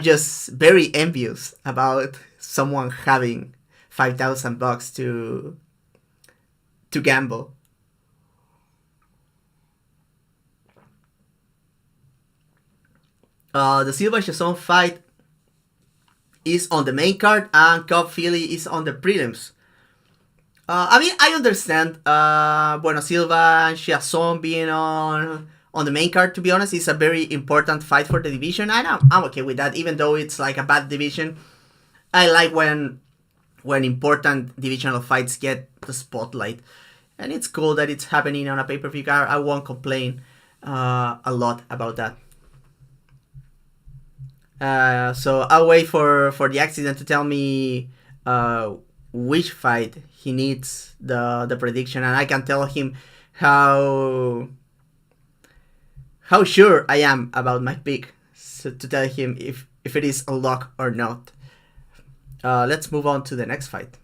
just very envious about someone having $5,000 to gamble. The Silva Chiason fight is on the main card, and Fili is on the prelims. I mean, I understand Bueno-Silva and Chiason being on the main card. To be honest, it's a very important fight for the division, and I'm okay with that, even though it's like a bad division. I like when important divisional fights get the spotlight, and it's cool that it's happening on a pay-per-view card. I won't complain a lot about that. So I'll wait for the accident to tell me which fight he needs the prediction, and I can tell him how sure I am about my pick, so to tell him if it is a lock or not. Let's move on to the next fight.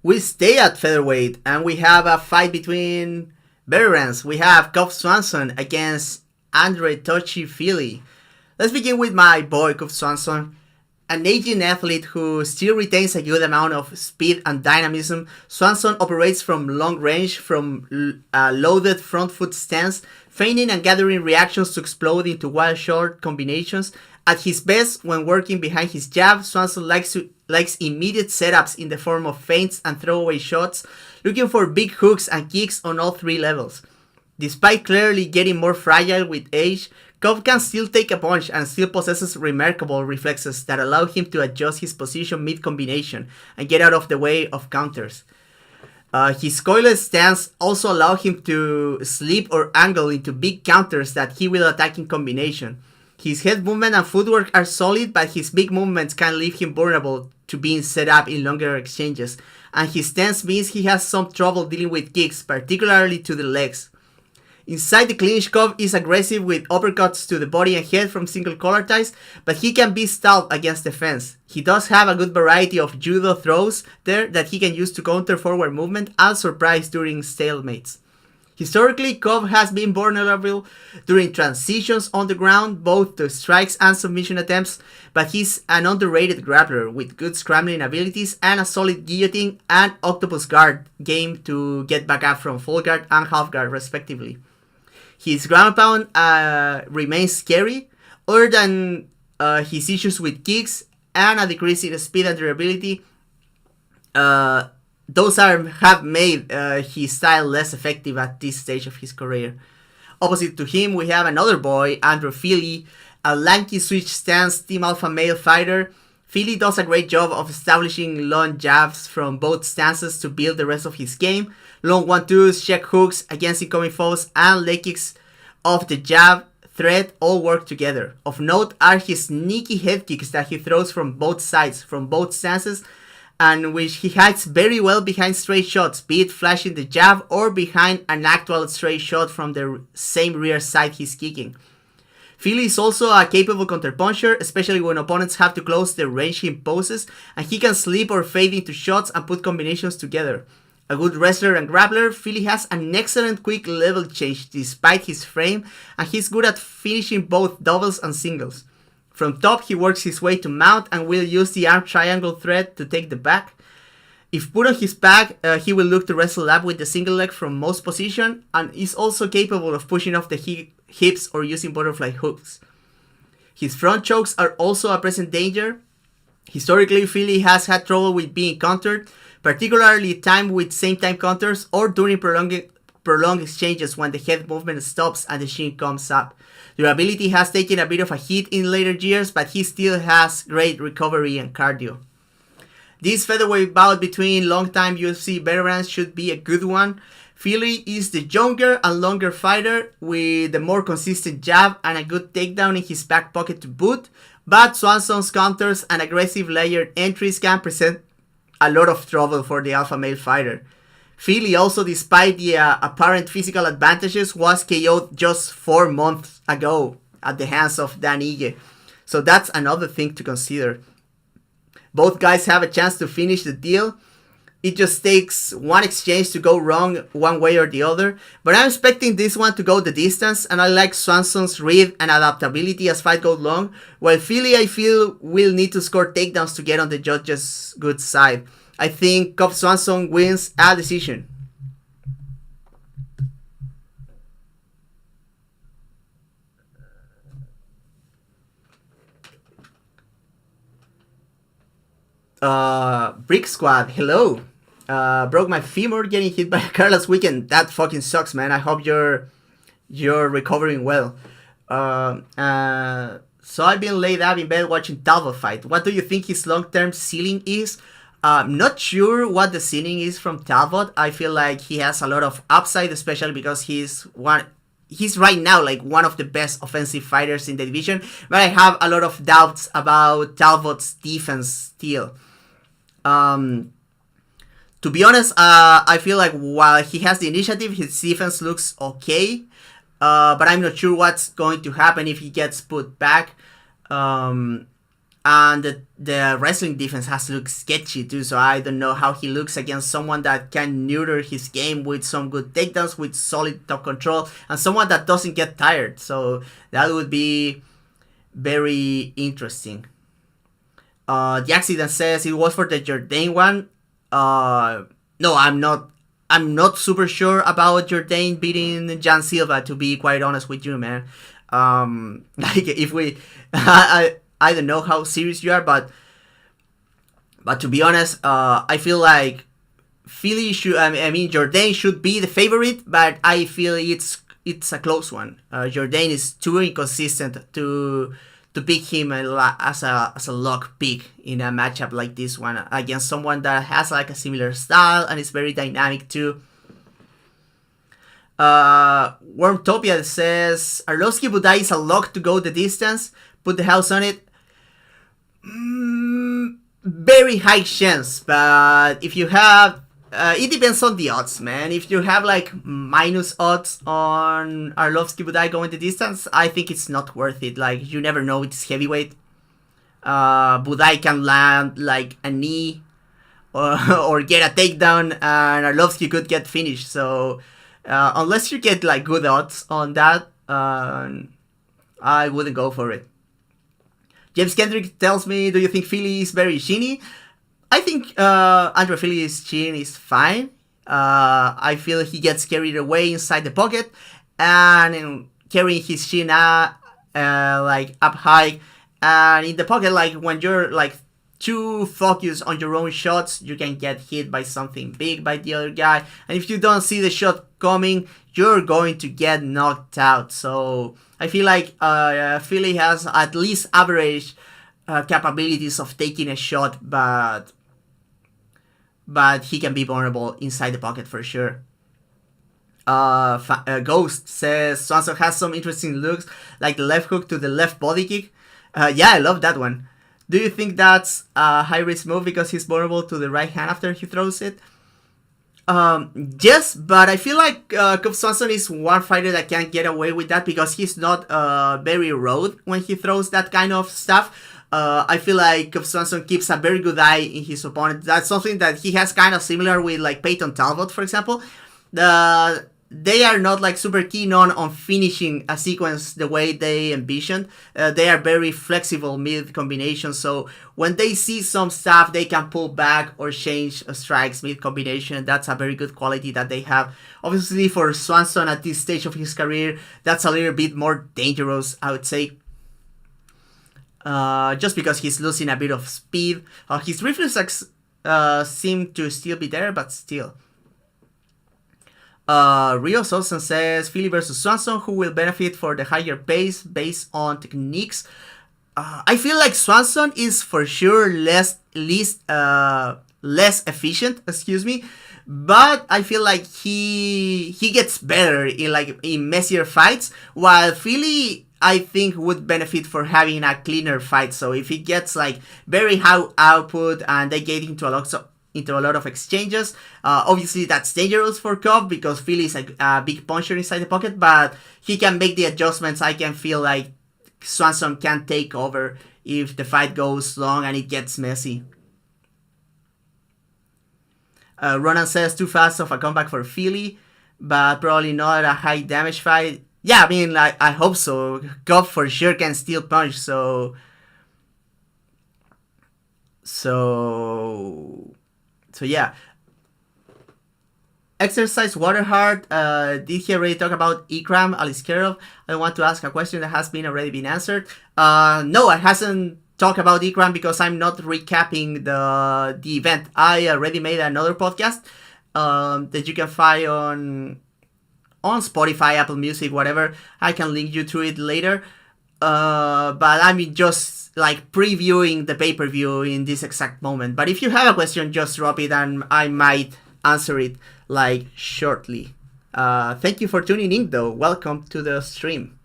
We stay at featherweight, and we have a fight between veterans. We have Swanson against Andre Tochi Fili. Let's begin with my boy Swanson, an aging athlete who still retains a good amount of speed and dynamism. Swanson operates from long range, from a loaded front foot stance, feigning and gathering reactions to explode into wild short combinations. At his best, when working behind his jab, Swanson likes immediate setups in the form of feints and throwaway shots, looking for big hooks and kicks on all three levels. Despite clearly getting more fragile with age, Cobb can still take a punch and still possesses remarkable reflexes that allow him to adjust his position mid-combination and get out of the way of counters. His coilless stance also allows him to slip or angle into big counters that he will attack in combination. His head movement and footwork are solid, but his big movements can leave him vulnerable to being set up in longer exchanges, and his stance means he has some trouble dealing with kicks, particularly to the legs. Inside the clinch, Cobb is aggressive with uppercuts to the body and head from single collar ties, but he can be stalled against defense. He does have a good variety of judo throws there that he can use to counter forward movement and surprise during stalemates. Historically, Cobb has been vulnerable during transitions on the ground, both to strikes and submission attempts, but he's an underrated grappler with good scrambling abilities and a solid guillotine and octopus guard game to get back up from full guard and half guard respectively. His ground pound remains scary, other than his issues with kicks and a decrease in speed and durability. Those have made his style less effective at this stage of his career. Opposite to him, we have another boy, Andre Fili, a lanky switch stance team alpha male fighter Fili does a great job of establishing long jabs from both stances to build the rest of his game. Long 1-2s, check hooks against incoming foes, and leg kicks off the jab thread all work together. Of note are his sneaky head kicks that he throws from both sides, from both stances, and which he hides very well behind straight shots, be it flashing the jab or behind an actual straight shot from the same rear side he's kicking. Fili is also a capable counterpuncher, especially when opponents have to close the range he imposes, and he can slip or fade into shots and put combinations together. A good wrestler and grappler, Fili has an excellent quick level change despite his frame, and he's good at finishing both doubles and singles. From top, he works his way to mount and will use the arm triangle thread to take the back. If put on his back, he will look to wrestle up with the single leg from most position, and is also capable of pushing off the hips or using butterfly hooks. His front chokes are also a present danger. Historically, Fili has had trouble with being countered, particularly timed with same-time counters or during prolonged exchanges when the head movement stops and the shin comes up. Durability has taken a bit of a hit in later years, but he still has great recovery and cardio. This featherweight bout between longtime UFC veterans should be a good one. Fili is the younger and longer fighter with a more consistent jab and a good takedown in his back pocket to boot, but Swanson's counters and aggressive layered entries can present a lot of trouble for the alpha male fighter. Fili also, despite the apparent physical advantages, was KO'd just 4 months ago at the hands of Dan Ige, so that's another thing to consider. Both guys have a chance to finish the deal. It just takes one exchange to go wrong one way or the other, but I'm expecting this one to go the distance, and I like Swanson's read and adaptability as fight goes long, while Fili, I feel, will need to score takedowns to get on the judges' good side. I think Cub Swanson wins a decision. Brick Squad, hello. Broke my femur getting hit by a car last weekend. That fucking sucks, man. I hope you're recovering well. So I've been laid up in bed watching Talbott fight. What do you think his long-term ceiling is? Not sure what the ceiling is from Talbott. I feel like he has a lot of upside, especially because he's right now like one of the best offensive fighters in the division. But I have a lot of doubts about Talbott's defense still. To be honest, I feel like while he has the initiative, his defense looks okay. But I'm not sure what's going to happen if he gets put back. And the wrestling defense has to look sketchy too, so I don't know how he looks against someone that can neuter his game with some good takedowns, with solid top control, and someone that doesn't get tired. So that would be very interesting. The accident says it was for the Jourdain one. No, I'm not super sure about Jourdain beating Jan Silva, to be quite honest with you, man. Like if we, I don't know how serious you are, but to be honest, I feel like Fili should, Jourdain should be the favorite, but I feel it's a close one. Jourdain is too inconsistent to pick him as a lock pick in a matchup like this one against someone that has like a similar style and is very dynamic too. Wormtopia says Arlovski Buday is a lock to go the distance. Put the house on it. Very high chance, but if you have, it depends on the odds, man. If you have like minus odds on Arlovski Buday going the distance, I think it's not worth it. Like, you never know, it's heavyweight. Buday can land like a knee or get a takedown, and Arlovski could get finished. So unless you get like good odds on that, I wouldn't go for it. James Kendrick tells me, do you think Fili is very shinny? I think Andre Fili's chin is fine. I feel he gets carried away inside the pocket, and carrying his chin like up high, and in the pocket, like when you're like too focused on your own shots, you can get hit by something big by the other guy, and if you don't see the shot coming, you're going to get knocked out. So I feel like Fili has at least average capabilities of taking a shot, but he can be vulnerable inside the pocket for sure. Ghost says Swanson has some interesting looks, like the left hook to the left body kick. Yeah, I love that one. Do you think that's a high risk move because he's vulnerable to the right hand after he throws it? Yes, but I feel like Cub Swanson is one fighter that can't get away with that because he's not very road when he throws that kind of stuff. I feel like Cub Swanson keeps a very good eye in his opponent. That's something that he has kind of similar with like Peyton Talbott, for example. They are not like super keen on finishing a sequence the way they envisioned. They are very flexible mid combinations, so when they see some stuff, they can pull back or change strikes mid combination. That's a very good quality that they have. Obviously, for Swanson at this stage of his career, that's a little bit more dangerous, I would say. Just because he's losing a bit of speed. His reflexes seem to still be there, but still. Rio Solson says Fili versus Swanson, who will benefit for the higher pace based on techniques. I feel like Swanson is for sure less efficient, but I feel like he gets better in messier fights, while Fili I think would benefit for having a cleaner fight. So if he gets like very high output and they get into a lot of exchanges. Obviously, that's dangerous for Cobb because Fili is a big puncher inside the pocket, but he can make the adjustments. I can feel like Swanson can take over if the fight goes long and it gets messy. Ronan says too fast of a comeback for Fili, but probably not a high damage fight. Yeah, I mean, I hope so. Cobb for sure can still punch, so yeah. Exercise Waterheart. Did he already talk Ikram Aliskerov? I want to ask a question that has already been answered. No, I hasn't talked about Ikram because I'm not recapping the event. I already made another podcast that you can find on Spotify, Apple Music, whatever. I can link you to it later. But I'm just like previewing the pay-per-view in this exact moment. But if you have a question, just drop it and I might answer it like shortly. Thank you for tuning in though. Welcome to the stream.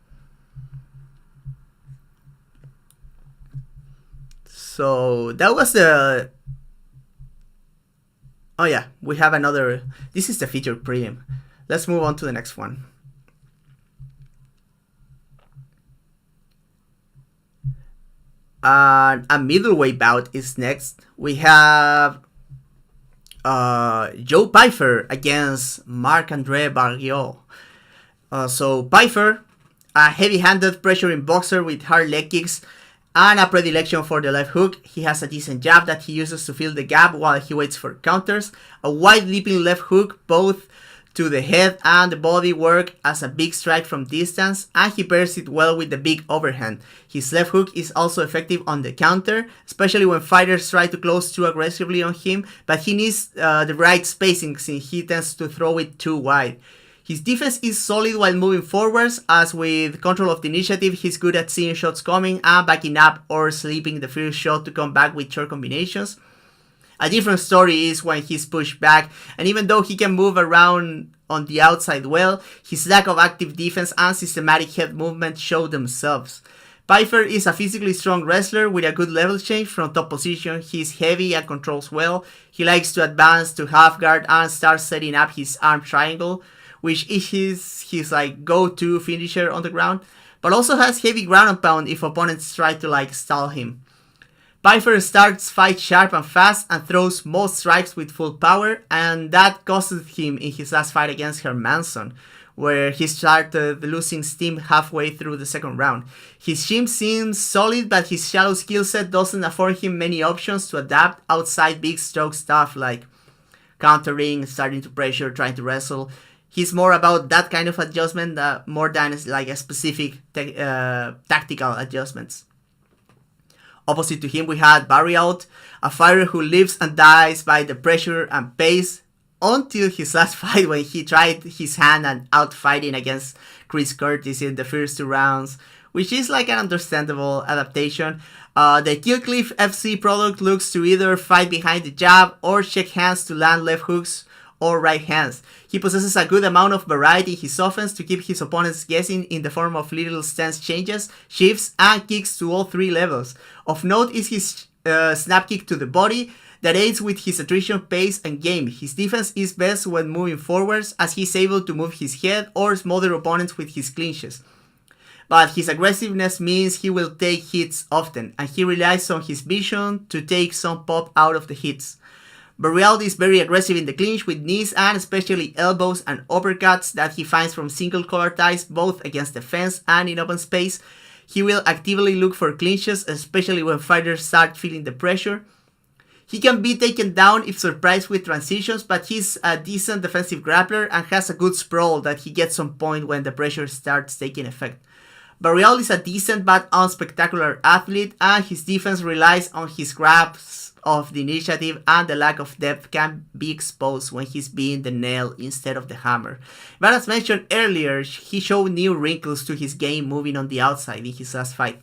So that was the... Oh yeah, we have another... This is the featured prelim. Let's move on to the next one. A middleweight bout is next. We have Joe Pyfer against Marc-Andre Barriault. So Pyfer, a heavy-handed pressuring boxer with hard leg kicks and a predilection for the left hook. He has a decent jab that he uses to fill the gap while he waits for counters. A wide leaping left hook both to the head and the body work as a big strike from distance, and he pairs it well with the big overhand. His left hook is also effective on the counter, especially when fighters try to close too aggressively on him, but he needs the right spacing since he tends to throw it too wide. His defense is solid while moving forwards, as with control of the initiative, he's good at seeing shots coming and backing up or sleeping the first shot to come back with short combinations. A different story is when he's pushed back, and even though he can move around on the outside well, his lack of active defense and systematic head movement show themselves. Pyfer is a physically strong wrestler with a good level change from top position. He's heavy and controls well. He likes to advance to half guard and start setting up his arm triangle, which is his like go-to finisher on the ground, but also has heavy ground and pound if opponents try to like stall him. Pyfer starts fight sharp and fast and throws most strikes with full power, and that costed him in his last fight against Hernandez, where he started losing steam halfway through the second round. His gym seems solid, but his shallow skill set doesn't afford him many options to adapt outside big stroke stuff like countering, starting to pressure, trying to wrestle. He's more about that kind of adjustment more than like a specific tactical adjustments. Opposite to him, we had Barriault, a fighter who lives and dies by the pressure and pace, until his last fight when he tried his hand at outfighting against Chris Curtis in the first two rounds, which is like an understandable adaptation. The Killcliff FC product looks to either fight behind the jab or shake hands to land left hooks or right hands. He possesses a good amount of variety in his offense to keep his opponents guessing in the form of little stance changes, shifts, and kicks to all three levels. Of note is his snap kick to the body that aids with his attrition, pace, and game. His defense is best when moving forwards, as he's able to move his head or smother opponents with his clinches. But his aggressiveness means he will take hits often, and he relies on his vision to take some pop out of the hits. Barriault is very aggressive in the clinch with knees and especially elbows and uppercuts that he finds from single collar ties both against the fence and in open space. He will actively look for clinches, especially when fighters start feeling the pressure. He can be taken down if surprised with transitions, but he's a decent defensive grappler and has a good sprawl that he gets on point when the pressure starts taking effect. Barriault is a decent but unspectacular athlete, and his defense relies on his grasp of the initiative, and the lack of depth can be exposed when he's being the nail instead of the hammer. But as mentioned earlier, he showed new wrinkles to his game moving on the outside in his last fight.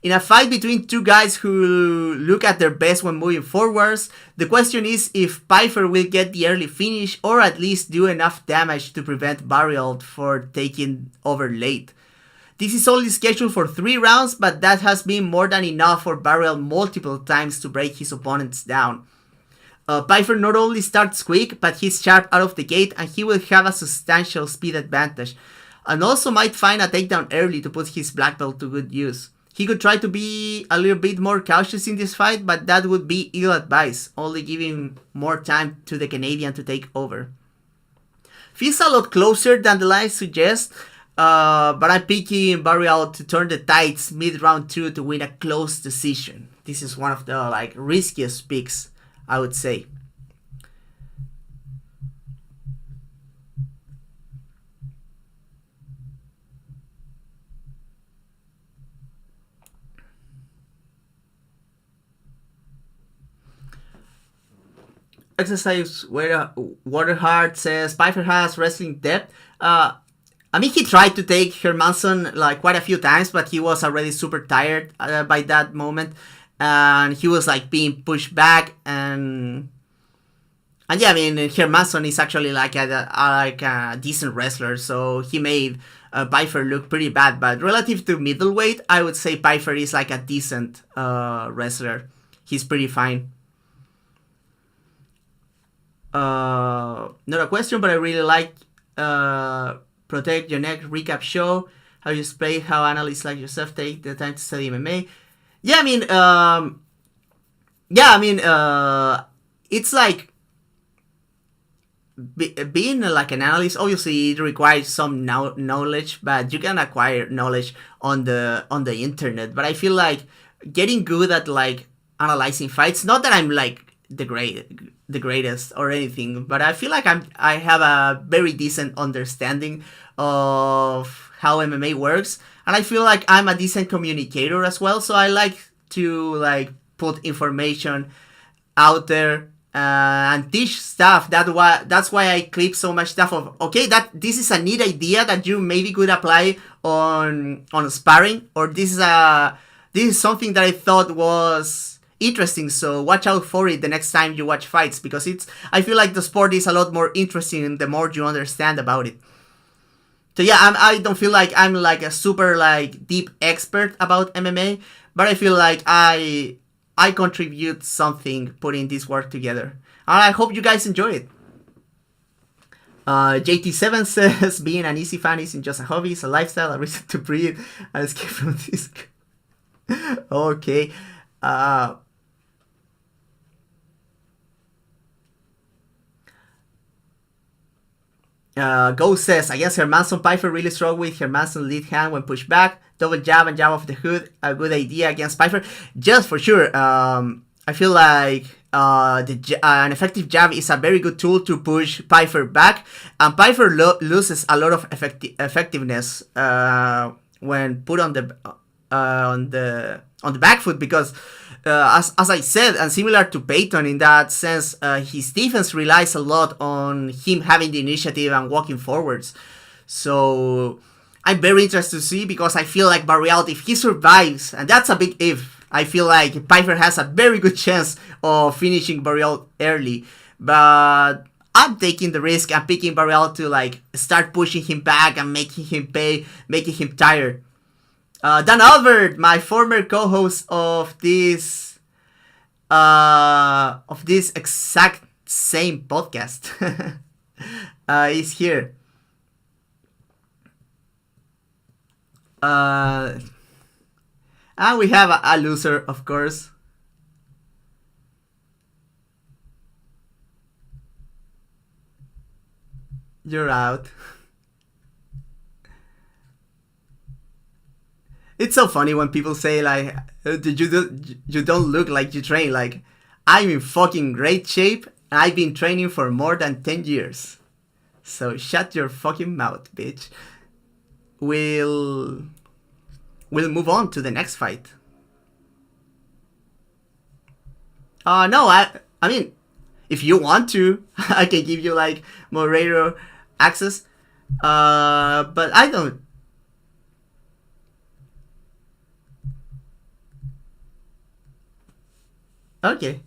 In a fight between two guys who look at their best when moving forwards, the question is if Pyfer will get the early finish or at least do enough damage to prevent Barriault from taking over late. This is only scheduled for 3 rounds, but that has been more than enough for Barriault multiple times to break his opponents down. Pyfer not only starts quick, but he's sharp out of the gate, and he will have a substantial speed advantage, and also might find a takedown early to put his black belt to good use. He could try to be a little bit more cautious in this fight, but that would be ill advised, only giving more time to the Canadian to take over. Feels a lot closer than the lines suggest, but I'm picking Barriault to turn the tides mid-round 2 to win a close decision. This is one of the riskiest picks, I would say. Exercise Waterheart says Pyfer has wrestling depth. He tried to take Hermansson quite a few times, but he was already super tired by that moment, and he was being pushed back. And Hermansson is actually a decent wrestler, so he made Pyfer look pretty bad. But relative to middleweight, I would say Pyfer is a decent wrestler. He's pretty fine. Not a question, but I really like Protect Your Neck recap show. How you explain how analysts like yourself take the time to study MMA. It's being an analyst. Obviously, it requires some knowledge, but you can acquire knowledge on the internet. But I feel like getting good at analyzing fights. Not that I'm the greatest or anything, but I feel like I have a very decent understanding of how MMA works, and I feel like I'm a decent communicator as well. So I like to put information out there and teach stuff. That's why I clip so much stuff of this is a neat idea that you maybe could apply on sparring, or this is something that I thought was interesting, so watch out for it the next time you watch fights, because I feel like the sport is a lot more interesting the more you understand about it. So I don't feel like I'm a super deep expert about MMA, but I feel like I contribute something putting this work together, and I hope you guys enjoy it. JT7 says being an easy fan isn't just a hobby, it's a lifestyle, a reason to breathe and escape from this. Okay. Ghost says, I guess Hermansson Pyfer really struggled with Hermansson's lead hand when pushed back. Double jab and jab off the hood. A good idea against Pyfer. Just for sure. I feel like an effective jab is a very good tool to push Pyfer back. And Pyfer loses a lot of effectiveness when put on the back foot, because as I said, and similar to Peyton in that sense, his defense relies a lot on him having the initiative and walking forwards. So I'm very interested to see, because I feel like Barriault, if he survives, and that's a big if, I feel like Pyfer has a very good chance of finishing Barriault early. But I'm taking the risk and picking Barriault to like start pushing him back and making him pay, making him tired. Dan Albert, my former co-host of this exact same podcast, is here. And we have a loser, of course. You're out. It's so funny when people say like, you don't look like you train. Like, I'm in fucking great shape and I've been training for more than 10 years. So shut your fucking mouth, bitch. We'll move on to the next fight. No, I mean, if you want to, I can give you like Moreira access. But I don't. Okay.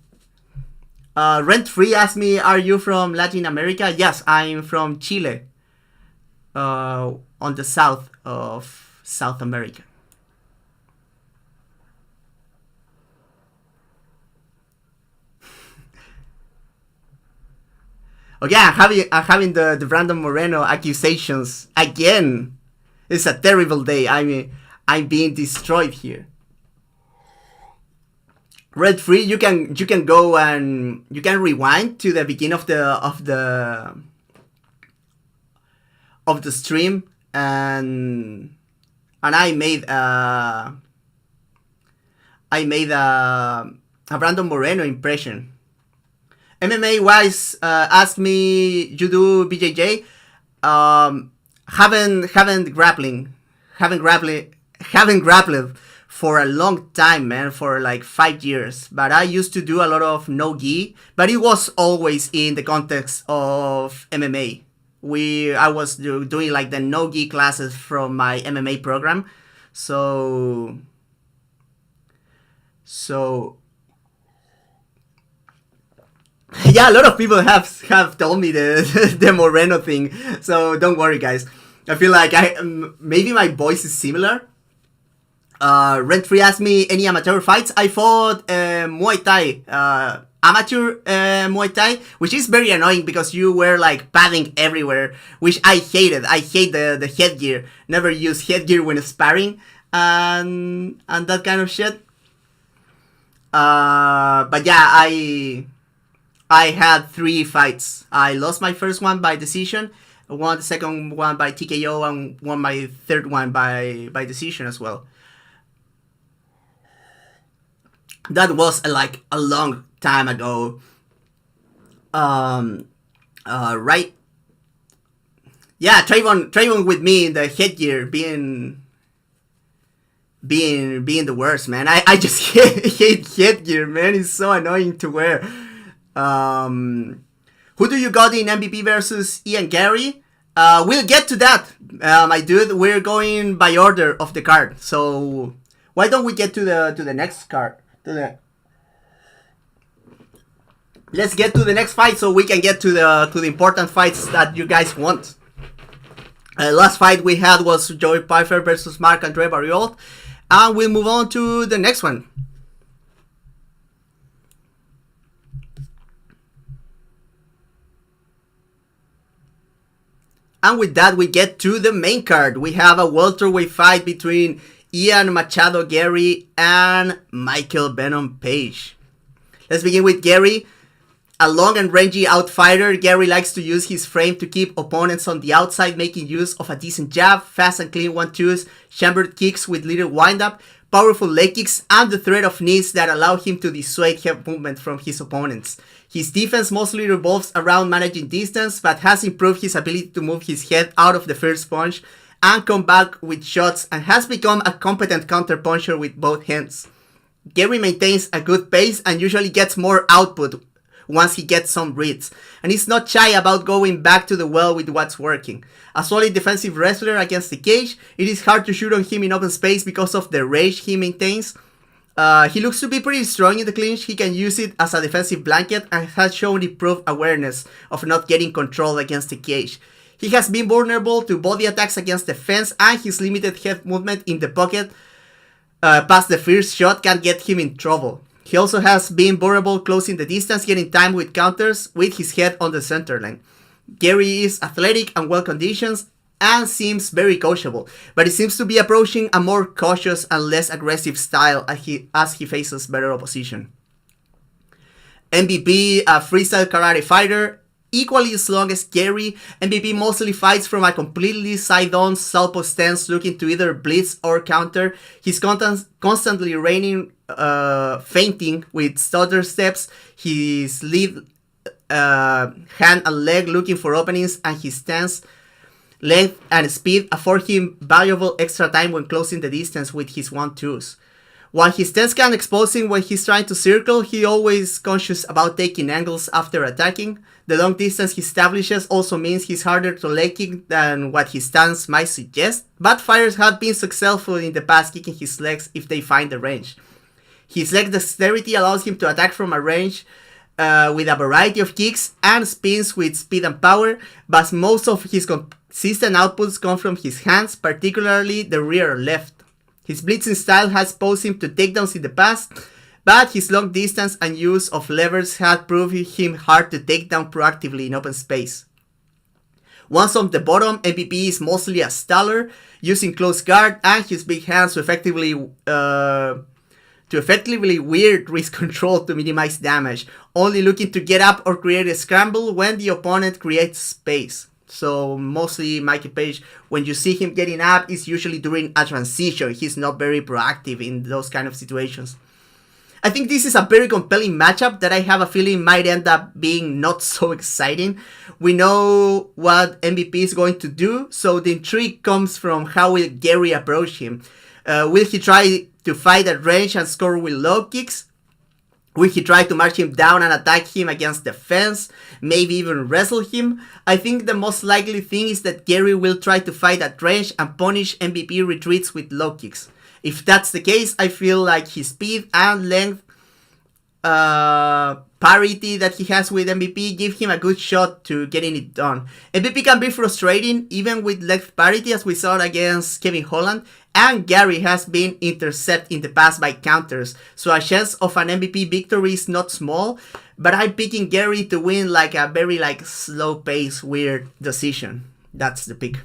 Rent Free asked me, "Are you from Latin America?" Yes, I'm from Chile. On the south of South America. Okay, I'm having the Brandon Moreno accusations again. It's a terrible day. I mean, I'm being destroyed here. Red Free, you can go and you can rewind to the beginning of the stream, and I made a Brandon Moreno impression. MMA wise, asked me, you do BJJ? Haven't grappled for a long time, man, for like 5 years. But I used to do a lot of no gi, but it was always in the context of MMA. I was doing like the no gi classes from my MMA program, so yeah, a lot of people have told me the Moreno thing, so don't worry, guys. I feel like maybe my voice is similar. Rent Free asked me any amateur fights. I fought Muay Thai, amateur Muay Thai, which is very annoying because you wear like padding everywhere, which I hated. I hate the headgear. Never use headgear when sparring and that kind of shit. But yeah, I had 3 fights. I lost my first one by decision, won the second one by TKO, and won my third one by decision as well. That was like a long time ago. Right? Yeah, Trayvon with me in the headgear being the worst, man. I just hate headgear, man. It's so annoying to wear. Who do you got in MVP versus Ian Garry? We'll get to that, my dude. We're going by order of the card. So why don't we get to the next card? Let's get to the next fight so we can get to the important fights that you guys want. Last fight we had was Joey Pyfer versus Marc-André Barriault, and we'll move on to the next one. And with that, we get to the main card. We have a welterweight fight between Ian Machado-Garry and Michael Venom Page. Let's begin with Garry. A long and rangy outfighter, Garry likes to use his frame to keep opponents on the outside, making use of a decent jab, fast and clean 1-2s, chambered kicks with little wind-up, powerful leg kicks, and the threat of knees that allow him to dissuade head movement from his opponents. His defense mostly revolves around managing distance, but has improved his ability to move his head out of the first punch and come back with shots, and has become a competent counter-puncher with both hands. Garry maintains a good pace and usually gets more output once he gets some reads, and he's not shy about going back to the well with what's working. A solid defensive wrestler against the cage, it is hard to shoot on him in open space because of the range he maintains. He looks to be pretty strong in the clinch. He can use it as a defensive blanket and has shown improved awareness of not getting control against the cage. He has been vulnerable to body attacks against the fence, and his limited head movement in the pocket past the first shot can get him in trouble. He also has been vulnerable closing the distance, getting time with counters with his head on the center line. Garry is athletic and well conditioned and seems very coachable, but he seems to be approaching a more cautious and less aggressive style as he faces better opposition. MVP, a freestyle karate fighter, equally as long as Garry, MVP mostly fights from a completely side-on southpaw stance, looking to either blitz or counter. He's constantly feinting with stutter steps, his lead hand and leg looking for openings, and his stance, length, and speed afford him valuable extra time when closing the distance with his 1-2s. While his stance can expose him when he's trying to circle, he always conscious about taking angles after attacking. The long distance he establishes also means he's harder to leg kick than what his stance might suggest, but fighters have been successful in the past kicking his legs if they find the range. His leg dexterity allows him to attack from a range with a variety of kicks and spins with speed and power, but most of his consistent outputs come from his hands, particularly the rear left. His blitzing style has posed him to takedowns in the past, but his long distance and use of levers had proved him hard to take down proactively in open space. Once on the bottom, MVP is mostly a staller, using close guard and his big hands to effectively weird wrist control to minimize damage, only looking to get up or create a scramble when the opponent creates space. So mostly Mikey Page, when you see him getting up, it's usually during a transition. He's not very proactive in those kind of situations. I think this is a very compelling matchup that I have a feeling might end up being not so exciting. We know what MVP is going to do, so the intrigue comes from how will Garry approach him. Will he try to fight at range and score with low kicks? Will he try to march him down and attack him against the fence? Maybe even wrestle him? I think the most likely thing is that Garry will try to fight at range and punish MVP retreats with low kicks. If that's the case, I feel like his speed and length parity that he has with MVP give him a good shot to getting it done. MVP can be frustrating even with length parity, as we saw against Kevin Holland, and Garry has been intercepted in the past by counters, so a chance of an MVP victory is not small, but I'm picking Garry to win like a very slow pace weird decision. That's the pick.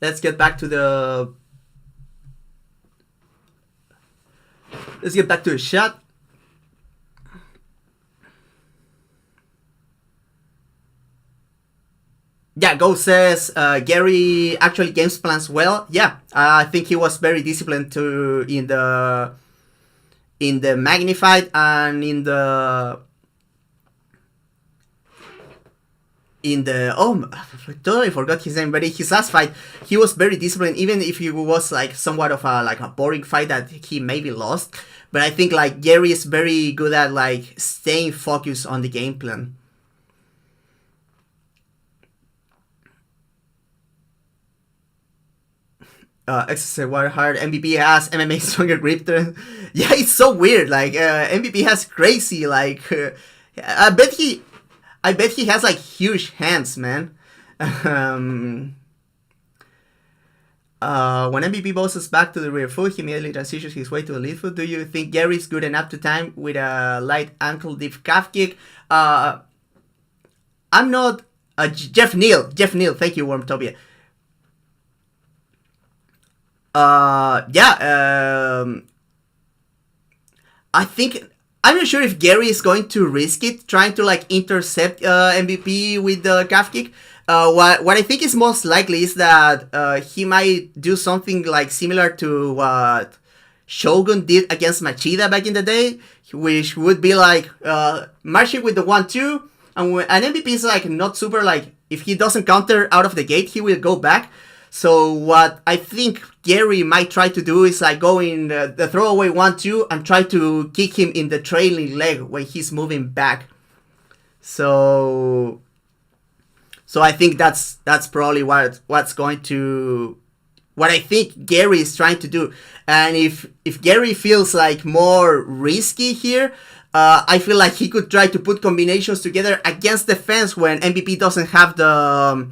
Let's get back to the shot. Yeah, Go says Garry actually game plans well. Yeah, I think he was very disciplined in the magnified and in the I totally forgot his name, but in his last fight he was very disciplined, even if he was somewhat of a boring fight that he maybe lost. But I think Garry is very good at staying focused on the game plan. Exercise water hard. MVP has MMA stronger grip. Yeah, it's so weird. MVP has crazy. I bet he has huge hands, man. When MVP bosses back to the rear foot, he immediately transitions his way to the lead foot. Do you think Garry's good enough to time with a light ankle deep calf kick? I'm not. Jeff Neal. Thank you, Wormtopia. I think I'm not sure if Garry is going to risk it trying to intercept MVP with the calf kick. What I think is most likely is that he might do something similar to what Shogun did against Machida back in the day, which would be marching with the 1-2, and MVP is not super if he doesn't counter out of the gate, he will go back. So what I think Garry might try to do is like go in the throwaway 1-2 and try to kick him in the trailing leg when he's moving back. So I think that's probably what I think Garry is trying to do. And if Garry feels like more risky here, I feel like he could try to put combinations together against the fence when MVP doesn't have the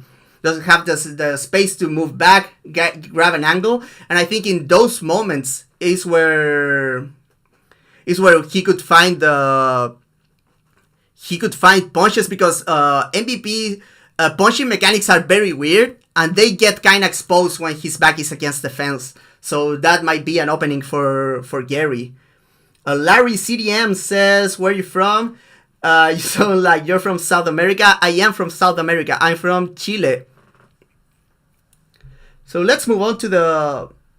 space to move back, grab an angle. And I think in those moments is where he could find punches, because MVP punching mechanics are very weird and they get kind of exposed when his back is against the fence. So that might be an opening for Garry. Larry CDM says, where are you from? You sound like you're from South America. I am from South America. I'm from Chile. So let's move on to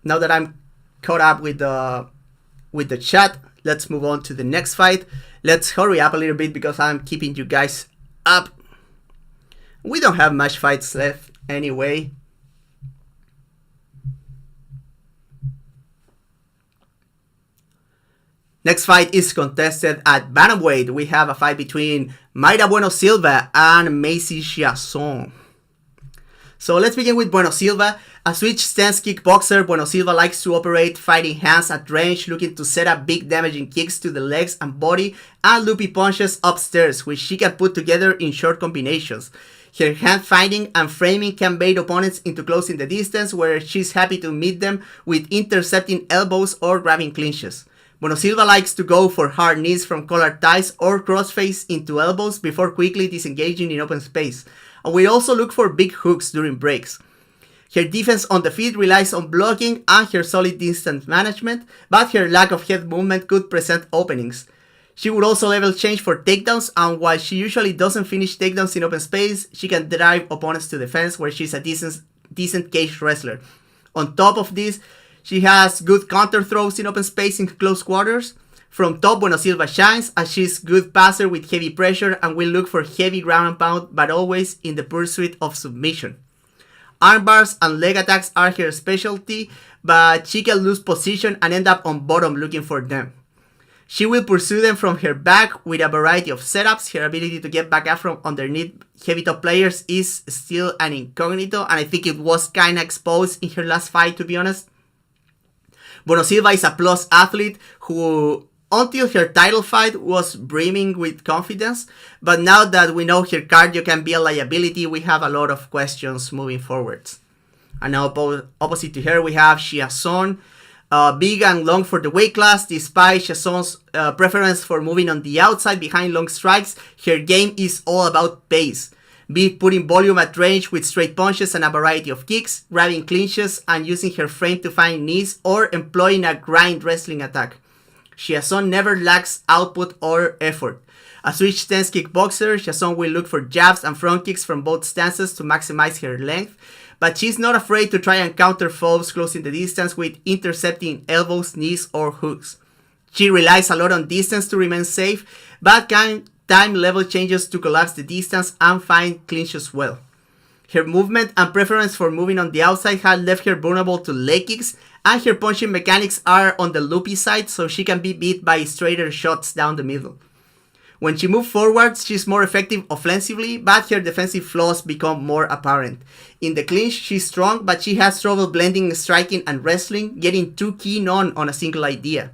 now that I'm caught up with the chat, let's move on to the next fight. Let's hurry up a little bit because I'm keeping you guys up. We don't have much fights left anyway. Next fight is contested at bantamweight. We have a fight between Mayra Bueno-Silva and Macy Chiason. So let's begin with Bueno-Silva. A switch stance kickboxer, Bueno-Silva likes to operate fighting hands at range, looking to set up big damaging kicks to the legs and body and loopy punches upstairs, which she can put together in short combinations. Her hand fighting and framing can bait opponents into closing the distance, where she's happy to meet them with intercepting elbows or grabbing clinches. Bueno-Silva likes to go for hard knees from collar ties or crossface into elbows before quickly disengaging in open space. And we also look for big hooks during breaks. Her defense on the feet relies on blocking and her solid distance management, but her lack of head movement could present openings. She would also level change for takedowns, and while she usually doesn't finish takedowns in open space, she can drive opponents to the fence where she's a decent cage wrestler. On top of this, she has good counter throws in open space in close quarters. From top, Bueno-Silva shines as she's good passer with heavy pressure and will look for heavy ground and pound, but always in the pursuit of submission. Armbars and leg attacks are her specialty, but she can lose position and end up on bottom looking for them. She will pursue them from her back with a variety of setups. Her ability to get back up from underneath heavy top players is still an incognito, and I think it was kinda exposed in her last fight, to be honest. Bueno-Silva is a plus athlete who, until her title fight, was brimming with confidence, but now that we know her cardio can be a liability, we have a lot of questions moving forwards. And now opposite to her, we have Chiason. Big and long for the weight class. Despite Chiason's preference for moving on the outside behind long strikes, her game is all about pace. Be it putting volume at range with straight punches and a variety of kicks, grabbing clinches and using her frame to find knees, or employing a grind wrestling attack. Chiason never lacks output or effort. A switch stance kickboxer, Chiason will look for jabs and front kicks from both stances to maximize her length, but she's not afraid to try and counter foes closing the distance with intercepting elbows, knees, or hooks. She relies a lot on distance to remain safe, but can time level changes to collapse the distance and find clinches well. Her movement and preference for moving on the outside have left her vulnerable to leg kicks, and her punching mechanics are on the loopy side, so she can be beat by straighter shots down the middle. When she moves forwards, she's more effective offensively, but her defensive flaws become more apparent. In the clinch, she's strong, but she has trouble blending striking and wrestling, getting too keen on a single idea.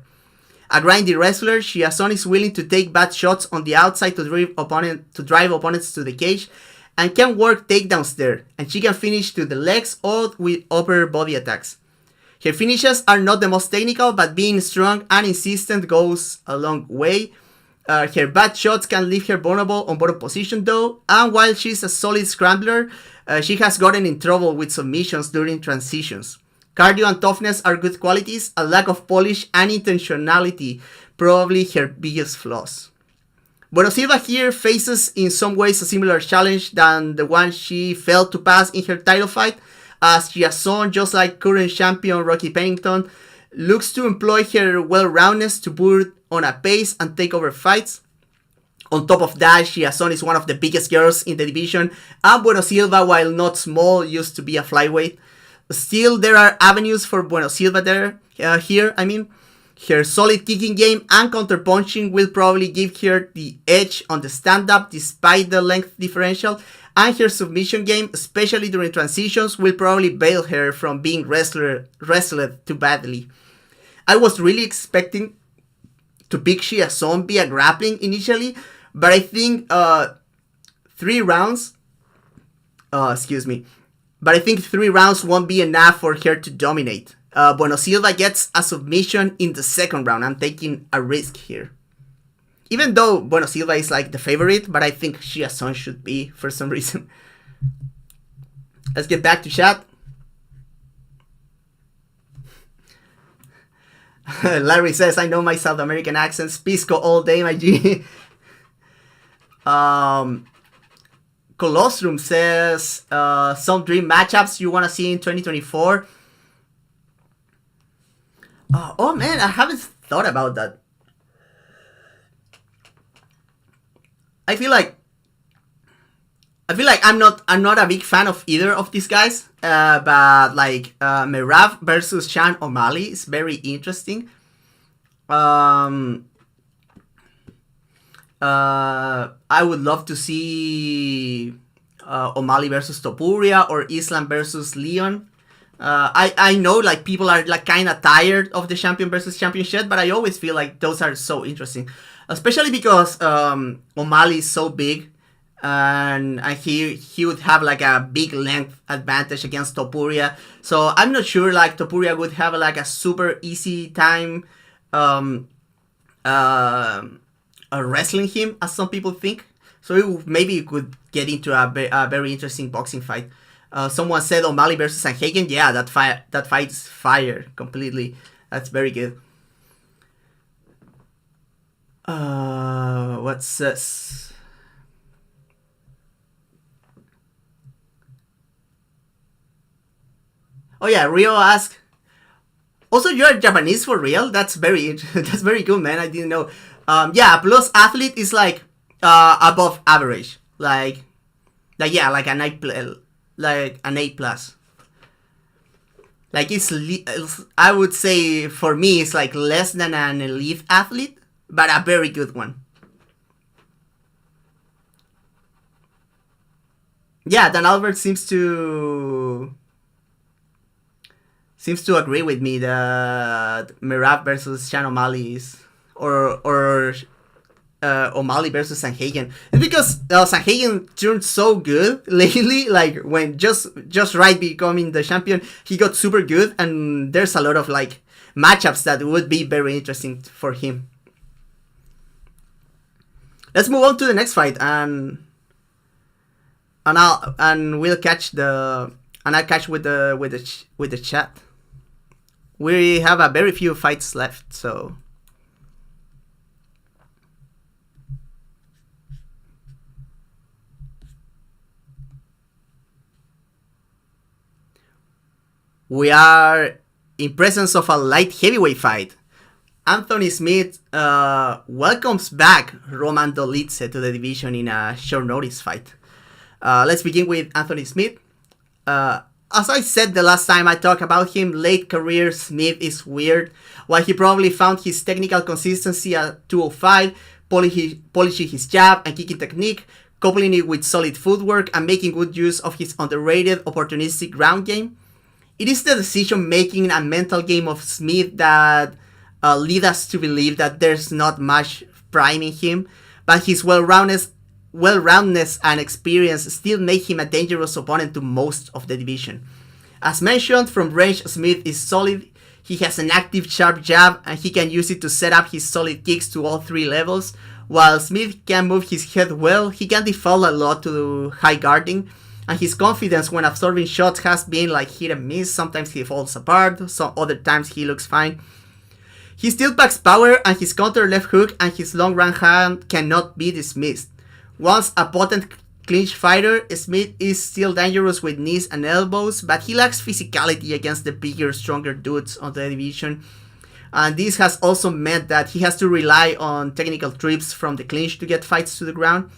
A grindy wrestler, Chiason is willing to take bad shots on the outside to drive opponents to the cage, and can work takedowns there, and she can finish to the legs or with upper body attacks. Her finishes are not the most technical, but being strong and insistent goes a long way. Her bad shots can leave her vulnerable on bottom position though, and while she's a solid scrambler, she has gotten in trouble with submissions during transitions. Cardio and toughness are good qualities, a lack of polish and intentionality probably her biggest flaws. Bueno-Silva here faces in some ways a similar challenge than the one she failed to pass in her title fight, as Chiason, just like current champion Rocky Pennington, looks to employ her well-roundedness to put on a pace and take over fights. On top of that, Chiason is one of the biggest girls in the division, and Bueno-Silva, while not small, used to be a flyweight. Still, there are avenues for Bueno-Silva here. I mean, her solid kicking game and counterpunching will probably give her the edge on the stand-up despite the length differential, and her submission game, especially during transitions, will probably bail her from being wrestled too badly. I was really expecting to pick Chiason via grappling initially, but I think 3 rounds... But I think 3 rounds won't be enough for her to dominate. Bueno-Silva gets a submission in the 2nd round. I'm taking a risk here. Even though Bueno-Silva is like the favorite, but I think Chiason should be for some reason. Let's get back to chat. Larry says, I know my South American accents. Pisco all day, my G. Colostrum says, some dream matchups you want to see in 2024. Oh man, I haven't thought about that. I feel like I'm not a big fan of either of these guys. But like Merab versus Sean O'Malley is very interesting. I would love to see O'Malley versus Topuria or Islam versus Leon. I know like people are like kind of tired of the champion versus champion shit, but I always feel like those are so interesting, especially because O'Malley is so big, and he would have like a big length advantage against Topuria. So I'm not sure like Topuria would have like a super easy time wrestling him, as some people think. So maybe it could get into a very interesting boxing fight. Someone said O'Malley versus Sanhagen. Yeah, that fight's fire completely. That's very good. What's this? Oh yeah, Rio asked. Also, you're Japanese for real? That's very cool, man. I didn't know. Yeah, plus athlete is like above average. Like an A plus. Like it's I would say for me it's like less than an elite athlete, but a very good one. Yeah, Dan Albert seems to agree with me that Merab versus Sean O'Malley is or O'Malley versus Sanhagen. It's because Sanhagen turned so good lately. Like when just right becoming the champion, he got super good, and there's a lot of like matchups that would be very interesting for him. Let's move on to the next fight, and I'll catch with the chat. We have a very few fights left, so. We are in presence of a light heavyweight fight. Anthony Smith welcomes back Roman Dolidze to the division in a short notice fight. Let's begin with Anthony Smith. As I said the last time I talked about him, late career Smith is weird. While he probably found his technical consistency at 205, polishing his jab and kicking technique, coupling it with solid footwork and making good use of his underrated opportunistic ground game, it is the decision-making and mental game of Smith that lead us to believe that there's not much prime in him, but his well-roundedness and experience still make him a dangerous opponent to most of the division. As mentioned, from range, Smith is solid. He has an active sharp jab, and he can use it to set up his solid kicks to all 3 levels. While Smith can move his head well, he can default a lot to high guarding, and his confidence when absorbing shots has been like hit and miss. Sometimes he falls apart, some other times he looks fine. He still packs power, and his counter left hook and his long right hand cannot be dismissed. Once a potent clinch fighter, Smith is still dangerous with knees and elbows, but he lacks physicality against the bigger, stronger dudes on the division. And this has also meant that he has to rely on technical trips from the clinch to get fights to the ground.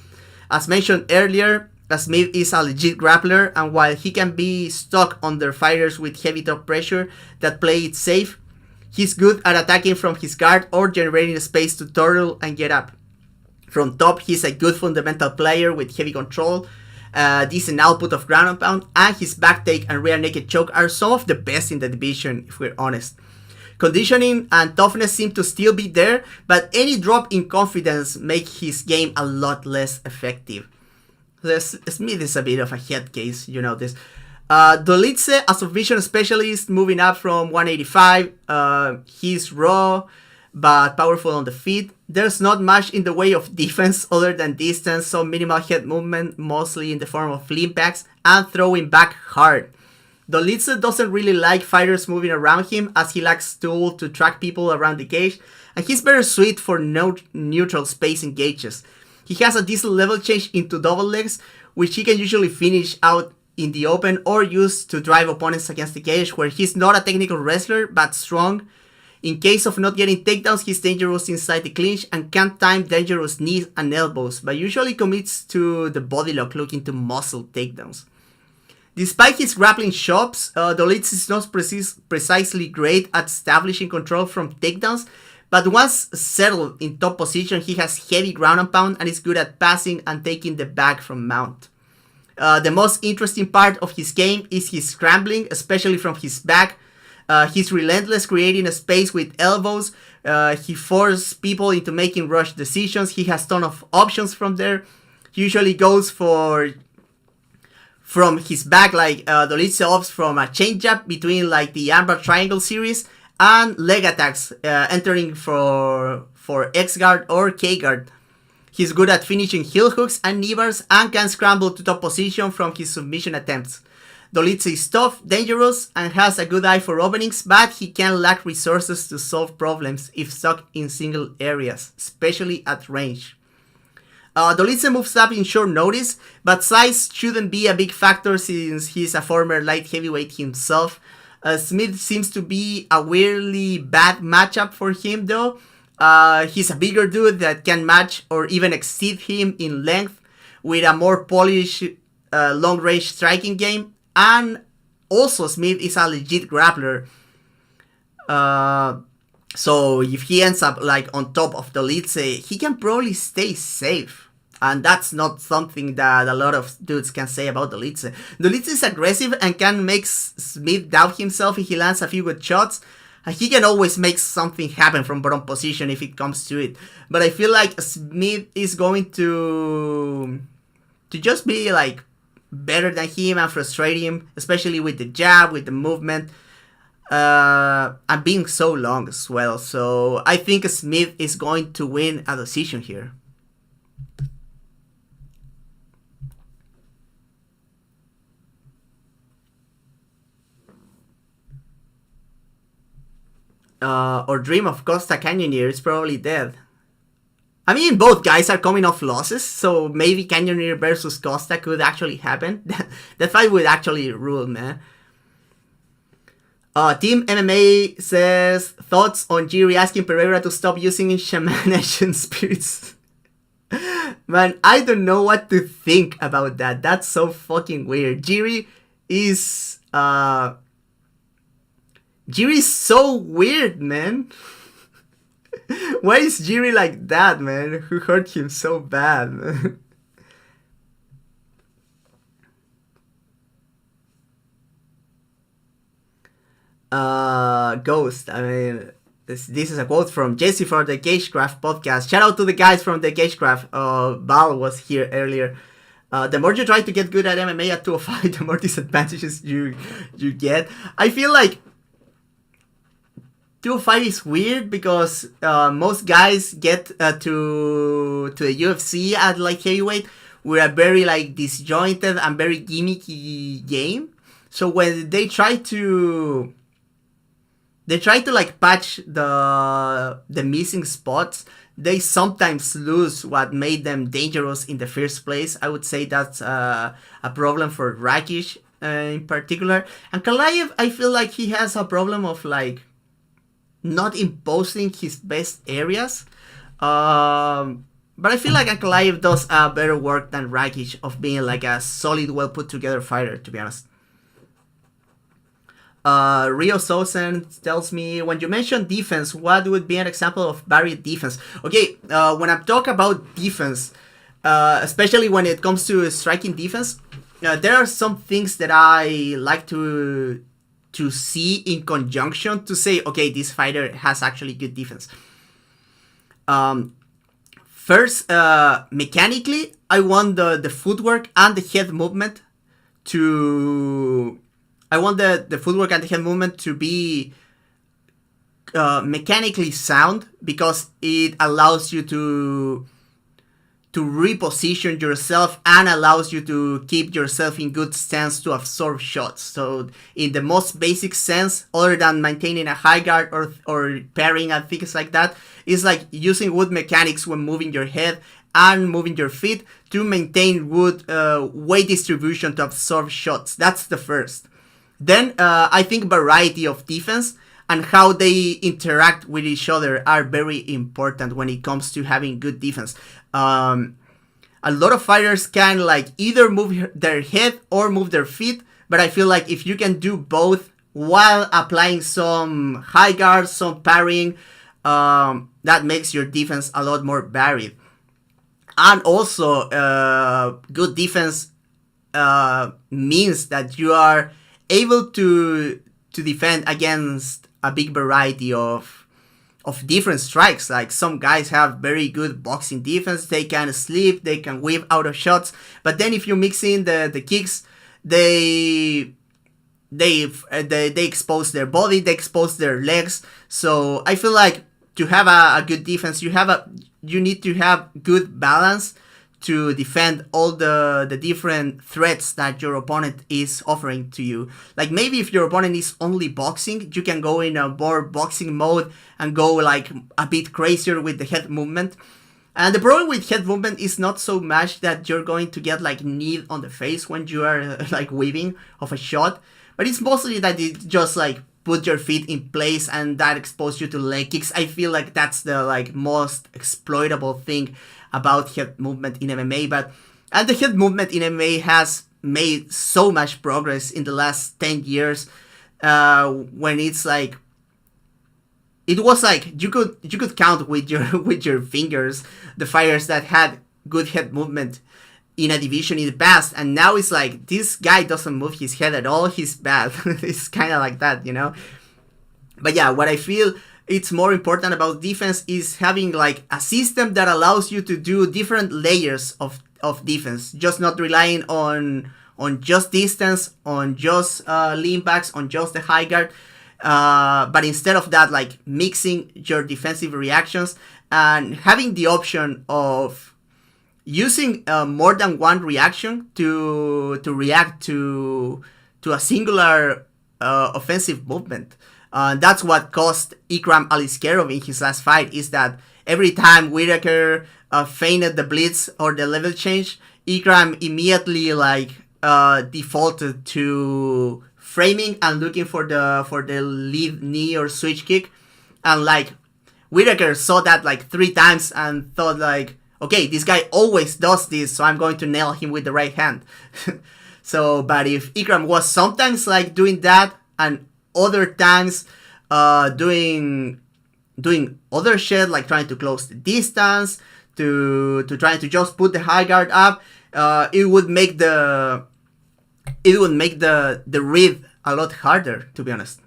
As mentioned earlier, Smith is a legit grappler, and while he can be stuck under fighters with heavy top pressure that play it safe, he's good at attacking from his guard or generating space to turtle and get up. From top, he's a good fundamental player with heavy control, decent output of ground and pound, and his back take and rear naked choke are some of the best in the division, if we're honest. Conditioning and toughness seem to still be there, but any drop in confidence make his game a lot less effective. Smith is a bit of a head case, you know this. Dolidze, a submission specialist, moving up from 185. He's raw, but powerful on the feet. There's not much in the way of defense other than distance, some minimal head movement, mostly in the form of impacts, and throwing back hard. Dolidze doesn't really like fighters moving around him, as he lacks tools to track people around the cage, and he's better suited for neutral space engages. He has a decent level change into double legs, which he can usually finish out in the open or use to drive opponents against the cage, where he's not a technical wrestler but strong. In case of not getting takedowns, he's dangerous inside the clinch and can time dangerous knees and elbows, but usually commits to the body lock looking to muscle takedowns. Despite his grappling chops, Dolidze is not precisely great at establishing control from takedowns, but once settled in top position, he has heavy ground and pound and is good at passing and taking the back from mount. The most interesting part of his game is his scrambling, especially from his back. He's relentless, creating a space with elbows. He forces people into making rush decisions. He has ton of options from there. He usually goes from his back, like Dolidze opts from a changeup between like the armbar triangle series and leg attacks, entering for X-guard or K-guard. He's good at finishing heel hooks and knee bars and can scramble to top position from his submission attempts. Dolidze is tough, dangerous, and has a good eye for openings, but he can lack resources to solve problems if stuck in single areas, especially at range. Dolidze moves up in short notice, but size shouldn't be a big factor since he's a former light heavyweight himself. Smith seems to be a weirdly bad matchup for him though. He's a bigger dude that can match or even exceed him in length with a more polished long-range striking game. And also Smith is a legit grappler. So if he ends up like on top of Dolidze, he can probably stay safe. And that's not something that a lot of dudes can say about Dolidze. Dolidze is aggressive and can make Smith doubt himself if he lands a few good shots. He can always make something happen from bottom position if it comes to it. But I feel like Smith is going to just be like better than him and frustrate him, especially with the jab, with the movement, and being so long as well. So I think Smith is going to win a decision here. Or Dream of Costa Canyoneer is probably dead. I mean, both guys are coming off losses, so maybe Canyoneer versus Costa could actually happen. That fight would actually rule, man. Team MMA says, thoughts on Ghemmouri asking Pereira to stop using shamanation spirits. Man, I don't know what to think about that. That's so fucking weird. Ghemmouri is so weird, man. Why is Ghemmouri like that, man? Who hurt him so bad, man? Ghost. I mean, this is a quote from Jesse for the Cagecraft podcast. Shout out to the guys from the Cagecraft. Val was here earlier. The more you try to get good at MMA at 205, the more disadvantages you get. I feel like 205 is weird because most guys get to the UFC at like heavyweight with a very like disjointed and very gimmicky game. So when they try to like patch the missing spots, they sometimes lose what made them dangerous in the first place. I would say that's a problem for Rakic in particular. And Kalaev, I feel like he has a problem of like not imposing his best areas. But But I feel like Ankalaev does better work than Rakic of being like a solid, well put together fighter, to be honest. Rio Sosen tells me, when you mention defense, what would be an example of Barriault defense? Okay, when I talk about defense, especially when it comes to striking defense, there are some things that I like to see in conjunction to say, okay, this fighter has actually good defense. First, mechanically, I want the footwork and the head movement to... I want the footwork and the head movement to be mechanically sound, because it allows you to reposition yourself and allows you to keep yourself in good stance to absorb shots. So in the most basic sense, other than maintaining a high guard or parrying and things like that, is like using good mechanics when moving your head and moving your feet to maintain good weight distribution to absorb shots. That's the first. Then I think variety of defense and how they interact with each other are very important when it comes to having good defense. A lot of fighters can like either move their head or move their feet, but I feel like if you can do both while applying some high guard, some parrying, that makes your defense a lot more varied. And also, good defense means that you are able to defend against a big variety of different strikes. Like some guys have very good boxing defense, they can sleep, they can weave out of shots, but then if you mix in the kicks, they expose their body, they expose their legs. So I feel like to have a good defense, you need to have good balance to defend all the different threats that your opponent is offering to you. Like maybe if your opponent is only boxing, you can go in a more boxing mode and go like a bit crazier with the head movement. And the problem with head movement is not so much that you're going to get like knee on the face when you are like weaving of a shot, but it's mostly that it just like put your feet in place and that exposes you to leg kicks. I feel like that's the like most exploitable thing about head movement in MMA. And the head movement in MMA has made so much progress in the last 10 years, when it's like, it was like you could count with your fingers the fighters that had good head movement in a division in the past, and now it's like this guy doesn't move his head at all, he's bad. It's kind of like that, you know. But yeah, what I feel it's more important about defense is having like a system that allows you to do different layers of defense, just not relying on just distance, on just lean backs, on just the high guard, but instead of that, like mixing your defensive reactions and having the option of using more than one reaction to react to a singular offensive movement. That's what cost Ikram Aliskerov in his last fight, is that every time Whittaker feinted the blitz or the level change, Ikram immediately like defaulted to framing and looking for the lead knee or switch kick, and like Whittaker saw that like 3 times and thought like, okay, this guy always does this, so I'm going to nail him with the right hand. So, but if Ikram was sometimes like doing that and other times doing other shit, like trying to close the distance, to trying to just put the high guard up, it would make the read a lot harder, to be honest.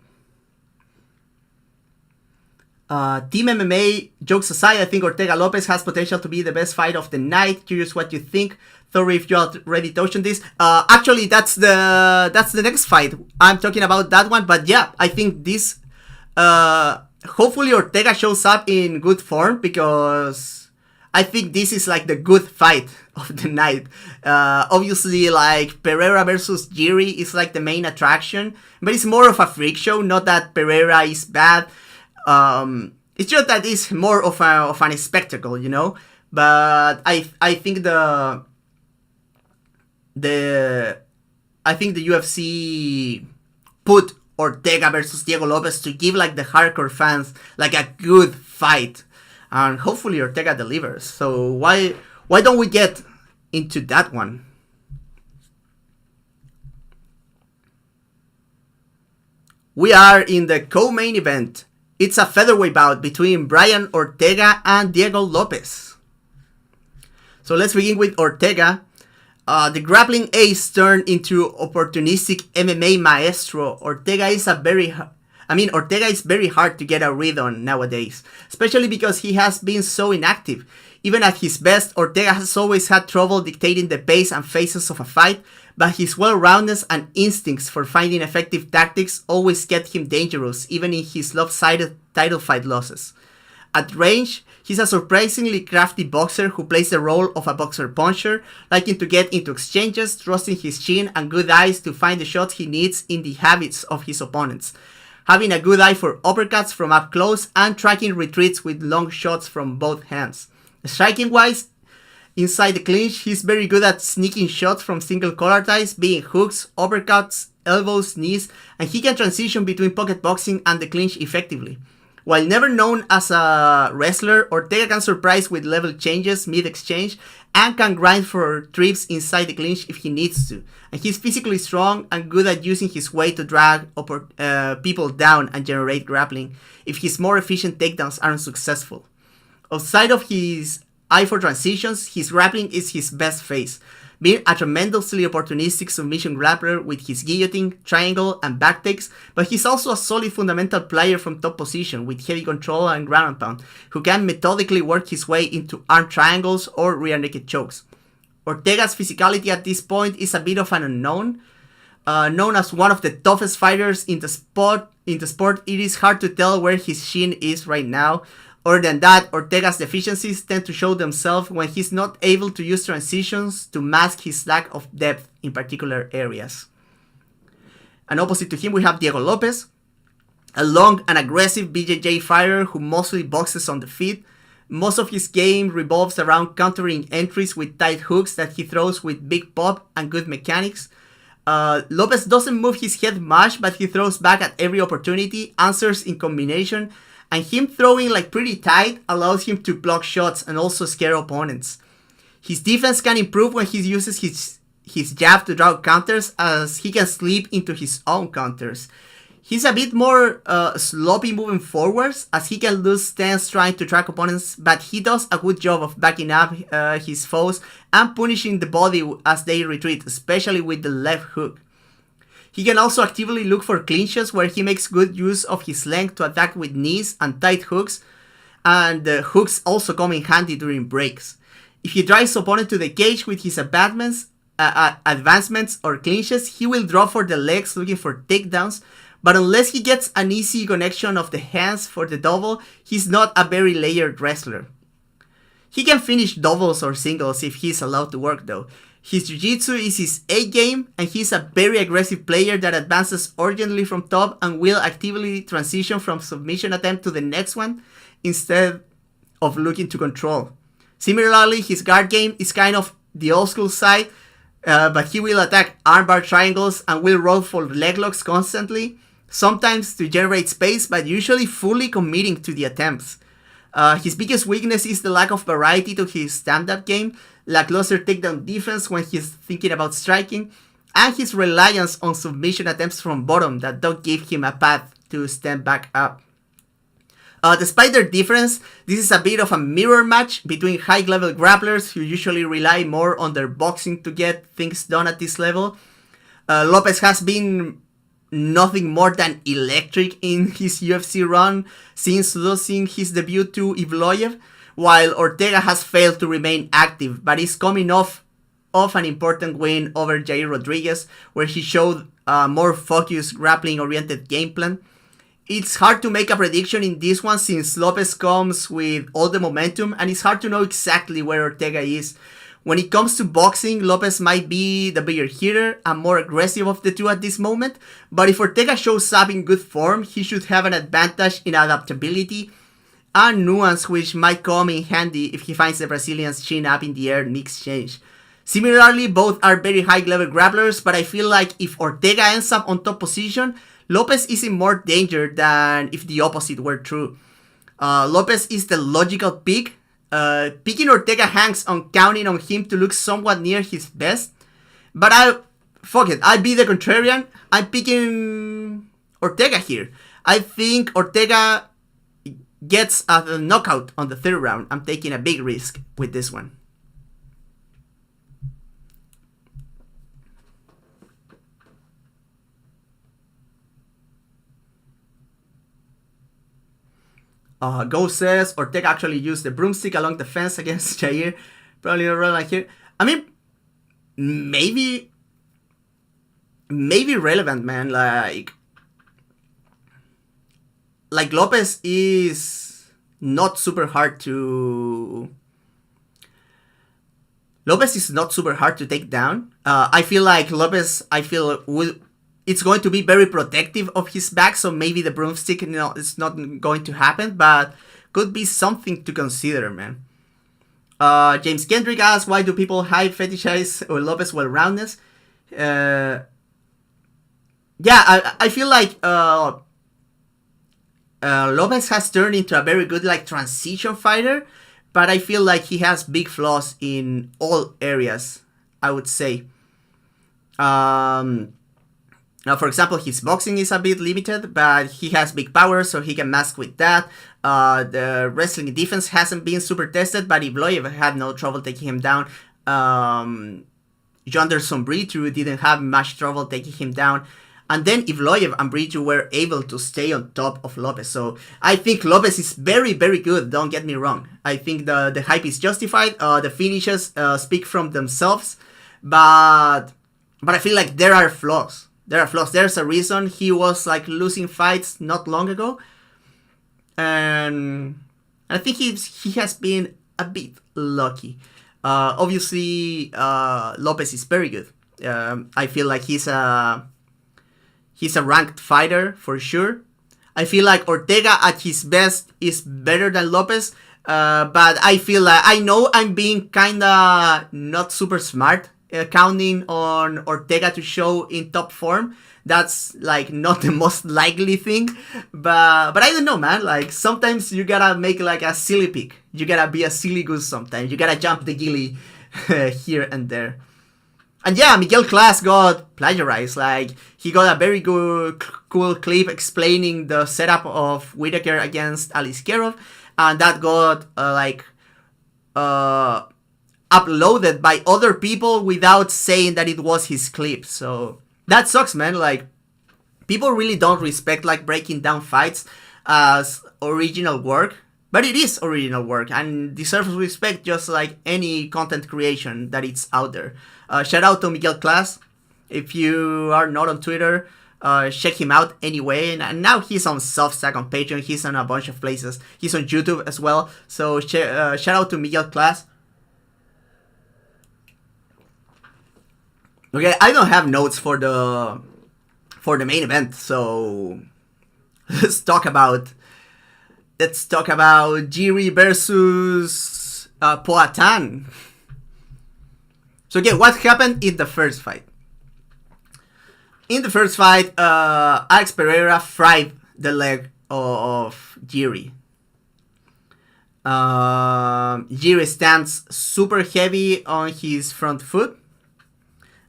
Team MMA, jokes aside, I think Ortega Lopes has potential to be the best fight of the night. Curious what you think. Sorry if you already touched on this. Actually, that's the next fight. I'm talking about that one. But yeah, I think this. Hopefully Ortega shows up in good form, because I think this is like the good fight of the night. Obviously, like Pereira versus Ghemmouri is like the main attraction, but it's more of a freak show. Not that Pereira is bad. It's just that it's more of an spectacle, you know. But I think the UFC put Ortega versus Diego Lopes to give like the hardcore fans like a good fight, and hopefully Ortega delivers. So why don't we get into that one? We are in the co-main event. It's a featherweight bout between Brian Ortega and Diego Lopes. So let's begin with Ortega. The grappling ace turned into opportunistic MMA maestro. Ortega is very hard to get a read on nowadays, especially because he has been so inactive. Even at his best, Ortega has always had trouble dictating the pace and phases of a fight, but his well-roundedness and instincts for finding effective tactics always kept him dangerous, even in his lopsided title fight losses. At range, he's a surprisingly crafty boxer who plays the role of a boxer-puncher, liking to get into exchanges, trusting his chin and good eyes to find the shots he needs in the habits of his opponents, having a good eye for uppercuts from up close and tracking retreats with long shots from both hands. Striking-wise, inside the clinch, he's very good at sneaking shots from single collar ties, being hooks, uppercuts, elbows, knees, and he can transition between pocket boxing and the clinch effectively. While never known as a wrestler, Ortega can surprise with level changes mid-exchange and can grind for trips inside the clinch if he needs to. And he's physically strong and good at using his weight to drag people down and generate grappling if his more efficient takedowns aren't successful. Outside of his eye for transitions, his grappling is his best phase, being a tremendously opportunistic submission grappler with his guillotine, triangle, and back takes, but he's also a solid fundamental player from top position with heavy control and ground and pound, who can methodically work his way into arm triangles or rear naked chokes. Ortega's physicality at this point is a bit of an unknown. Known as one of the toughest fighters in the sport, it is hard to tell where his shin is right now. Other than that, Ortega's deficiencies tend to show themselves when he's not able to use transitions to mask his lack of depth in particular areas. And opposite to him, we have Diego Lopes, a long and aggressive BJJ fighter who mostly boxes on the feet. Most of his game revolves around countering entries with tight hooks that he throws with big pop and good mechanics. Lopes doesn't move his head much, but he throws back at every opportunity, answers in combination, and him throwing like pretty tight allows him to block shots and also scare opponents. His defense can improve when he uses his jab to draw counters, as he can slip into his own counters. He's a bit more sloppy moving forwards, as he can lose stance trying to track opponents, but he does a good job of backing up his foes and punishing the body as they retreat, especially with the left hook. He can also actively look for clinches where he makes good use of his length to attack with knees and tight hooks, and the hooks also come in handy during breaks. If he drives opponent to the cage with his advancements or clinches, he will drop for the legs looking for takedowns, but unless he gets an easy connection of the hands for the double, he's not a very layered wrestler. He can finish doubles or singles if he's allowed to work though. His jiu-jitsu is his A game, and he's a very aggressive player that advances urgently from top and will actively transition from submission attempt to the next one instead of looking to control. Similarly, his guard game is kind of the old school side, but he will attack armbar triangles and will roll for leg locks constantly, sometimes to generate space, but usually fully committing to the attempts. His biggest weakness is the lack of variety to his stand-up game, lackluster takedown defense when he's thinking about striking, and his reliance on submission attempts from bottom that don't give him a path to stand back up. Despite their difference, this is a bit of a mirror match between high-level grapplers who usually rely more on their boxing to get things done at this level. Lopes has been nothing more than electric in his UFC run since losing his debut to Evloev, while Ortega has failed to remain active, but is coming off an important win over Jair Rodriguez, where he showed a more focused, grappling-oriented game plan. It's hard to make a prediction in this one since Lopes comes with all the momentum, and it's hard to know exactly where Ortega is. When it comes to boxing, Lopes might be the bigger hitter and more aggressive of the two at this moment, but if Ortega shows up in good form, he should have an advantage in adaptability and nuance, which might come in handy if he finds the Brazilian's chin up in the air mid-exchange. Similarly, both are very high-level grapplers, but I feel like if Ortega ends up on top position, Lopes is in more danger than if the opposite were true. Lopes is the logical pick. Picking Ortega hangs on counting on him to look somewhat near his best. But fuck it, I be the contrarian. I'm picking Ortega here. I think Ortega gets a knockout on the third round. I'm taking a big risk with this one. Go says Ortega actually used the broomstick along the fence against Jair. Probably not relevant here. I mean, maybe relevant, man. Like Lopes is not super hard to. Lopes is not super hard to take down. I feel like Lopes. It's going to be very protective of his back, so maybe the broomstick, it's not going to happen, but could be something to consider, man. James Kendrick asks, why do people hype fetishize Lopes' well-roundedness? I feel like Lopes has turned into a very good transition fighter, but I feel like he has big flaws in all areas, I would say. Now, for example, his boxing is a bit limited, but he has big power, so he can mask with that. The wrestling defense hasn't been super tested, but Ivloyev had no trouble taking him down. Jonderson Brito didn't have much trouble taking him down. And then Ivloyev and Brito were able to stay on top of Lopes. So I think Lopes is very, very good, don't get me wrong. I think the hype is justified. The finishes speak from themselves. But I feel like there are flaws. There's a reason he was losing fights not long ago, and I think he has been a bit lucky. Obviously, Lopes is very good. I feel like he's a ranked fighter for sure. I feel like Ortega at his best is better than Lopes, but I feel like I know I'm being kinda not super smart. Counting on Ortega to show in top form. That's not the most likely thing, but I don't know, man. Sometimes you gotta make a silly pick. You gotta be a silly goose sometimes. You gotta jump the gilly here and there. And yeah, Miguel Class got plagiarized. He got a very good, cool clip explaining the setup of Whitaker against Aliskerov, and that got uploaded by other people without saying that it was his clip. So that sucks, man. People really don't respect breaking down fights as original work, but it is original work and deserves respect just like any content creation that it's out there. Shout out to Miguel Class. If you are not on Twitter, check him out anyway. And now he's on Substack, on Patreon. He's on a bunch of places. He's on YouTube as well. So shout out to Miguel Class. Okay, I don't have notes for the main event, so let's talk about Ghemmouri versus Poatan. So again, what happened in the first fight? In the first fight, Alex Pereira fried the leg of Ghemmouri. Ghemmouri stands super heavy on his front foot.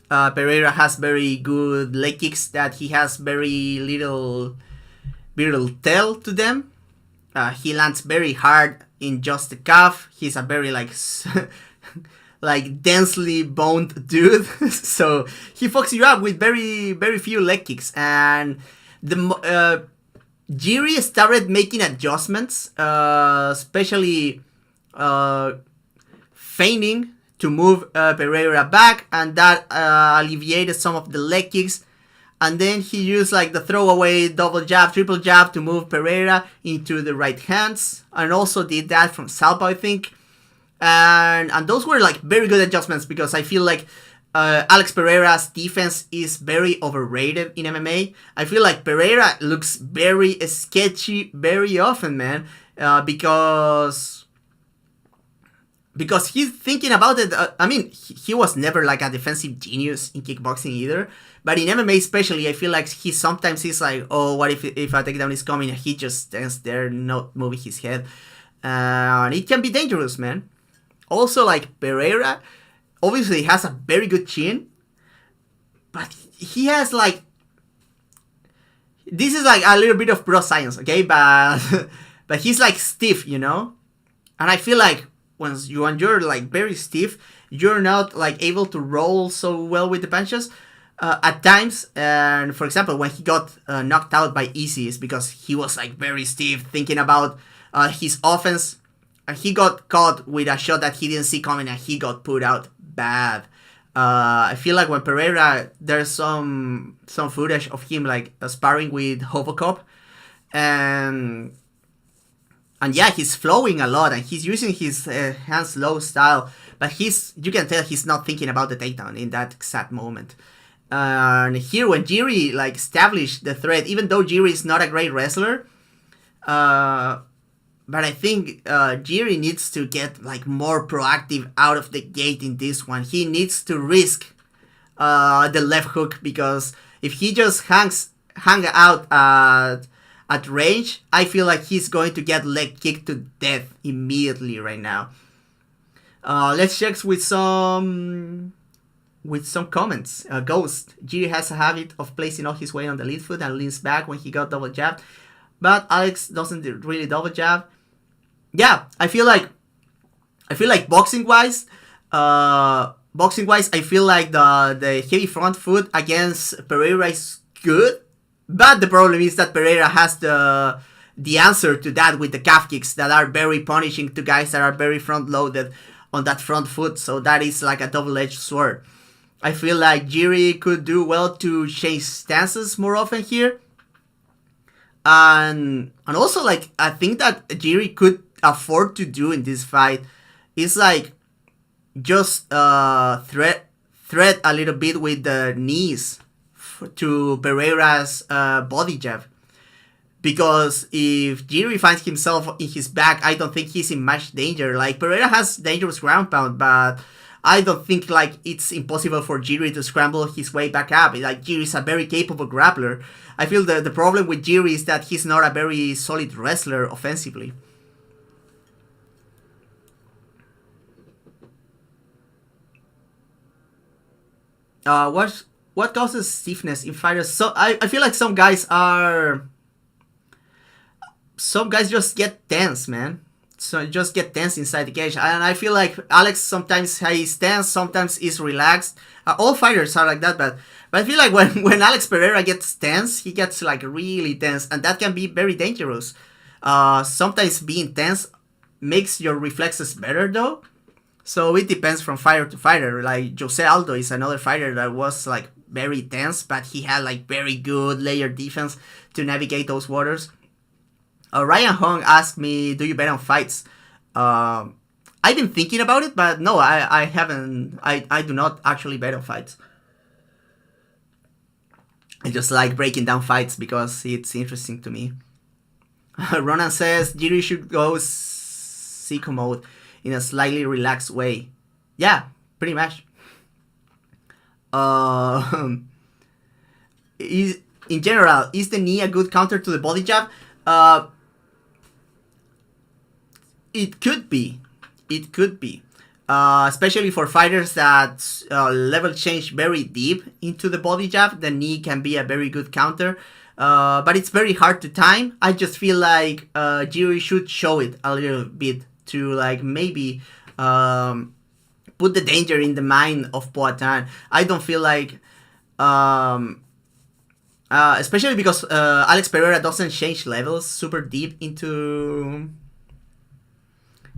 Pereira has very good leg kicks that he has very little tail to them. He lands very hard in just the calf. He's a very densely boned dude. So he fucks you up with very, very few leg kicks. And the Ghemmouri started making adjustments, especially feigning to move Pereira back, and that alleviated some of the leg kicks. And then he used the throwaway double jab, triple jab to move Pereira into the right hands, and also did that from Southpaw, I think. And those were very good adjustments, because I feel like Alex Pereira's defense is very overrated in MMA. I feel like Pereira looks very sketchy very often, man, because because he's thinking about it. I mean, he was never like a defensive genius in kickboxing either. But in MMA especially, I feel like sometimes he's like, oh, what if a takedown is coming and he just stands there not moving his head. And it can be dangerous, man. Also, like Pereira, obviously has a very good chin. But he has like... This is like a little bit of bro science, okay? But but he's like stiff, you know? And I feel like when you're like very stiff, you're not like able to roll so well with the punches at times. And for example, when he got knocked out by Easy, it's because he was like very stiff, thinking about his offense. He got caught with a shot that he didn't see coming, and he got put out bad. I feel like when Pereira, there's some footage of him like sparring with Hovokop, and yeah, he's flowing a lot and he's using his hands low style, but you can tell he's not thinking about the takedown in that exact moment. And here, when Ghemmouri like established the threat, even though Ghemmouri is not a great wrestler, but I think Ghemmouri needs to get like more proactive out of the gate in this one. He needs to risk the left hook, because if he just hang out at range, I feel like he's going to get leg kicked to death immediately right now. Let's check with some comments. Ghost. Ghemmouri has a habit of placing all his weight on the lead foot and leans back when he got double jabbed, but Alex doesn't really double jab. Yeah, I feel like boxing wise, I feel like the heavy front foot against Pereira is good, but the problem is that Pereira has the answer to that with the calf kicks that are very punishing to guys that are very front loaded on that front foot. So that is like a double-edged sword. I feel like Ghemmouri could do well to change stances more often here. And also, like, I think that Ghemmouri could afford to do in this fight is like just threat a little bit with the knees to Pereira's body jab. Because if Ghemmouri finds himself in his back, I don't think he's in much danger. Like, Pereira has dangerous ground pound, but I don't think like it's impossible for Ghemmouri to scramble his way back up. Like, Ghemmouri is a very capable grappler. I feel the problem with Ghemmouri is that he's not a very solid wrestler offensively. What causes stiffness in fighters? So I feel like some guys just get tense, man. So just get tense inside the cage, and I feel like Alex sometimes he's tense, sometimes he's relaxed. All fighters are like that, but I feel like when Alex Pereira gets tense, he gets like really tense, and that can be very dangerous. Sometimes being tense makes your reflexes better though. So it depends from fighter to fighter. Like Jose Aldo is another fighter that was like very tense, but he had like very good layered defense to navigate those waters. Ryan Hong asked me, do you bet on fights? I've been thinking about it, but no, I haven't. I do not actually bet on fights. I just like breaking down fights because it's interesting to me. Ronan says, Ghemmouri should go sicko mode in a slightly relaxed way. Yeah, pretty much. In general, is the knee a good counter to the body jab? It could be. Especially for fighters that level change very deep into the body jab, the knee can be a very good counter. But it's very hard to time. I just feel like Ghemmouri should show it a little bit to like maybe put the danger in the mind of Poatan. I don't feel like, especially because Alex Pereira doesn't change levels super deep into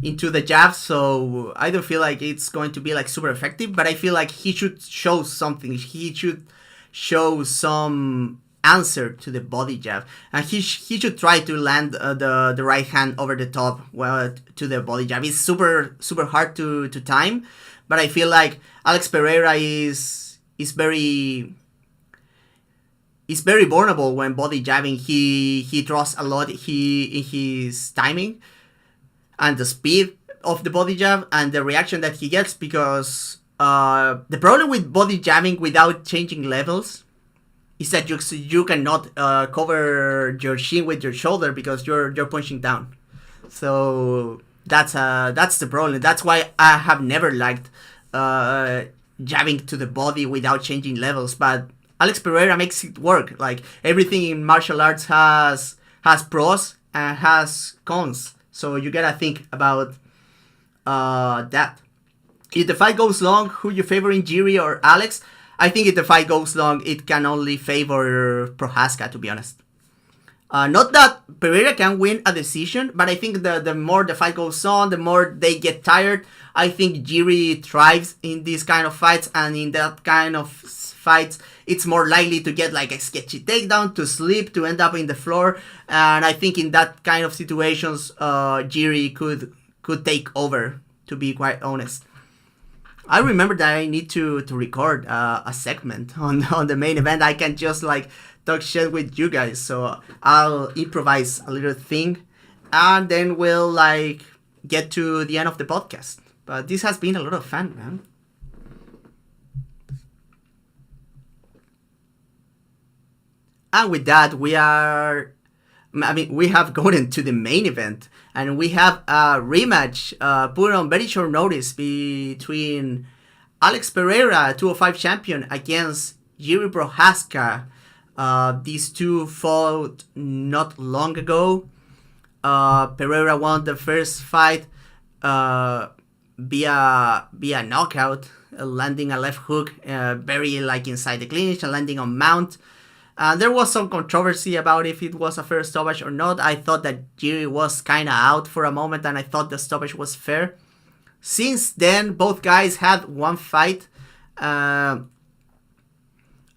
the jab, so I don't feel like it's going to be like super effective, but I feel like he should show something. He should show some answer to the body jab, and he should try to land the right hand over the top to the body jab. It's super hard to time, but I feel like Alex Pereira is very vulnerable when body jabbing. He draws a lot in his timing and the speed, of the body jab and the reaction that he gets, because the problem with body jabbing without changing levels is that you cannot cover your shin with your shoulder because you're punching down. So that's the problem. That's why I have never liked jabbing to the body without changing levels. But Alex Pereira makes it work. Like, everything in martial arts has pros and has cons. So you gotta think about that. If the fight goes long, who you favoring, Ghemmouri or Alex? I think if the fight goes long, it can only favor Prochazka, to be honest. Not that Pereira can win a decision, but I think the more the fight goes on, the more they get tired. I think Ghemmouri thrives in these kind of fights, and in that kind of fights, it's more likely to get like a sketchy takedown, to sleep, to end up in the floor. And I think in that kind of situations, Ghemmouri could take over, to be quite honest. I remember that I need to record a segment on the main event. I can't just like talk shit with you guys, so I'll improvise a little thing, and then we'll like get to the end of the podcast. But this has been a lot of fun, man. And with that, we have gone to the main event, and we have a rematch put on very short notice between Alex Pereira, 205 champion, against Ghemmouri Prochazka. These two fought not long ago. Pereira won the first fight via knockout, landing a left hook very like inside the clinch and landing on mount. There was some controversy about if it was a fair stoppage or not. I thought that Ghemmouri was kind of out for a moment, and I thought the stoppage was fair. Since then, both guys had one fight.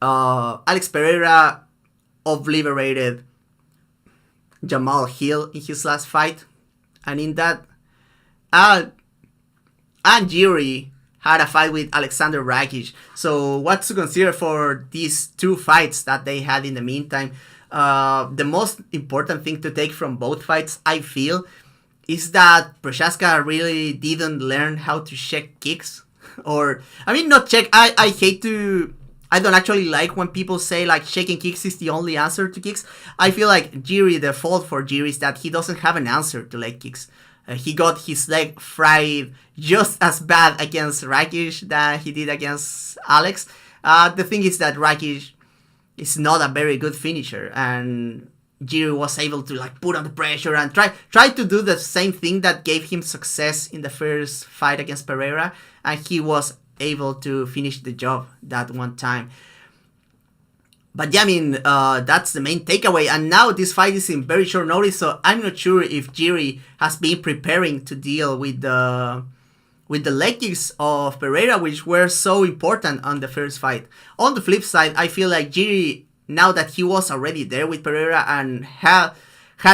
Alex Pereira obliterated Jamal Hill in his last fight, and in that, and Ghemmouri had a fight with Alexander Rakic. So what to consider for these two fights that they had in the meantime? The most important thing to take from both fights, I feel, is that Prochazka really didn't learn how to check kicks. Or, I mean, not check. I don't actually like when people say like checking kicks is the only answer to kicks. I feel like the fault for Ghemmouri is that he doesn't have an answer to leg kicks. He got his leg fried just as bad against Rakic than he did against Alex. The thing is that Rakic is not a very good finisher, and Ghemmouri was able to like put on the pressure and try to do the same thing that gave him success in the first fight against Pereira, and he was able to finish the job that one time. But yeah, I mean, that's the main takeaway. And now this fight is in very short notice, so I'm not sure if Ghemmouri has been preparing to deal with the leg kicks of Pereira, which were so important on the first fight. On the flip side, I feel like Ghemmouri, now that he was already there with Pereira and had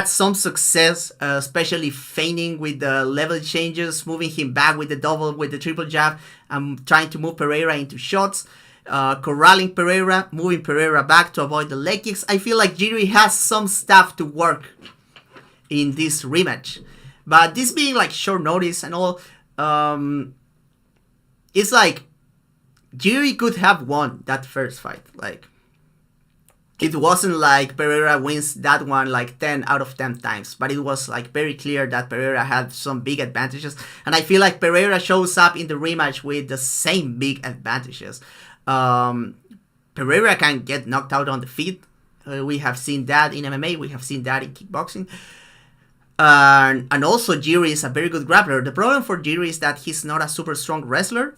some success, especially feigning with the level changes, moving him back with the double, with the triple jab, and trying to move Pereira into shots, corralling Pereira, moving Pereira back to avoid the leg kicks. I feel like Ghemmouri has some stuff to work in this rematch. But this being like short notice and all, it's like Ghemmouri could have won that first fight. Like, it wasn't like Pereira wins that one like 10 out of 10 times, but it was like very clear that Pereira had some big advantages, and I feel like Pereira shows up in the rematch with the same big advantages. Pereira can get knocked out on the feet. We have seen that in MMA, we have seen that in kickboxing. And also Ghemmouri is a very good grappler. The problem for Ghemmouri is that he's not a super strong wrestler.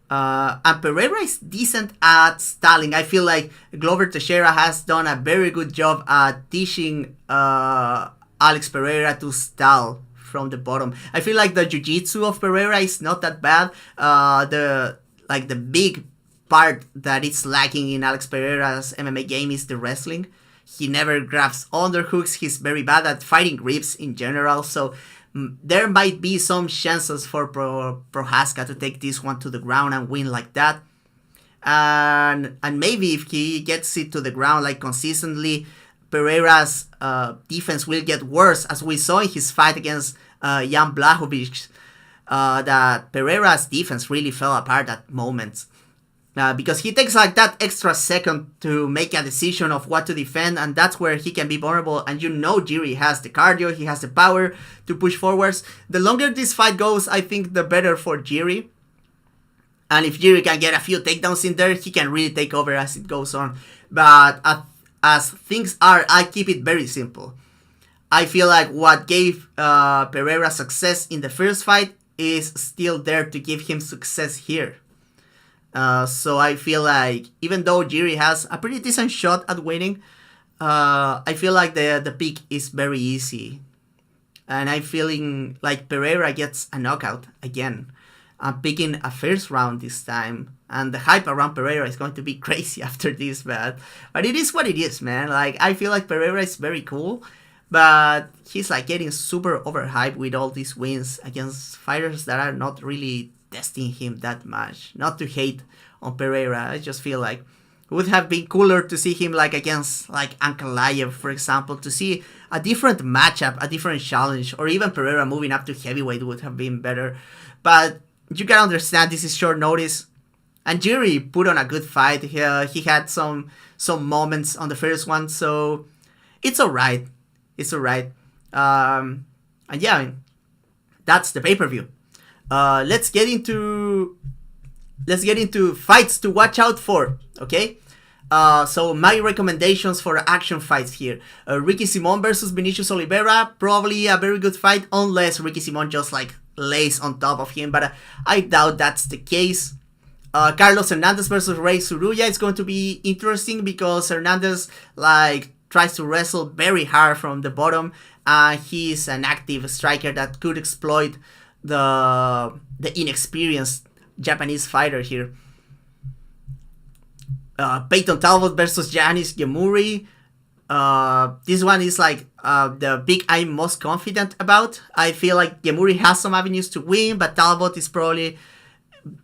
And Pereira is decent at stalling. I feel like Glover Teixeira has done a very good job at teaching Alex Pereira to stall from the bottom. I feel like the jiu-jitsu of Pereira is not that bad. The big part that is lacking in Alex Pereira's MMA game is the wrestling. He never grabs underhooks. He's very bad at fighting grips in general. So there might be some chances for Prochazka to take this one to the ground and win like that. And maybe if he gets it to the ground like consistently, Pereira's defense will get worse, as we saw in his fight against Jan Blachowicz, that Pereira's defense really fell apart at moments. Because he takes like that extra second to make a decision of what to defend, and that's where he can be vulnerable. And you know Ghemmouri has the cardio, he has the power to push forwards. The longer this fight goes, I think the better for Ghemmouri. And if Ghemmouri can get a few takedowns in there, he can really take over as it goes on. But as things are, I keep it very simple. I feel like what gave Pereira success in the first fight is still there to give him success here. So I feel like even though Ghemmouri has a pretty decent shot at winning, I feel like the pick is very easy. And I'm feeling like Pereira gets a knockout again. I'm picking a first round this time. And the hype around Pereira is going to be crazy after this, but it is what it is, man. Like, I feel like Pereira is very cool, but he's like getting super overhyped with all these wins against fighters that are not really testing him that much. Not to hate on Pereira, I just feel like it would have been cooler to see him like against like Ankalaev, for example, to see a different matchup, a different challenge, or even Pereira moving up to heavyweight would have been better. But you can understand this is short notice, and Ghemmouri put on a good fight. He had some moments on the first one, so it's alright. It's alright. And yeah, I mean, that's the pay-per-view. Let's get into fights to watch out for, okay? So my recommendations for action fights here. Ricky Simon versus Vinicius Oliveira, probably a very good fight, unless Ricky Simon just like lays on top of him, but I doubt that's the case. Carlos Hernandez versus Ray Tsuruya is going to be interesting because Hernandez like tries to wrestle very hard from the bottom. He's an active striker that could exploit the inexperienced Japanese fighter here. Peyton Talbott versus Giannis Ghemmouri. This one is like the pick I'm most confident about. I feel like Ghemmouri has some avenues to win, but Talbott is probably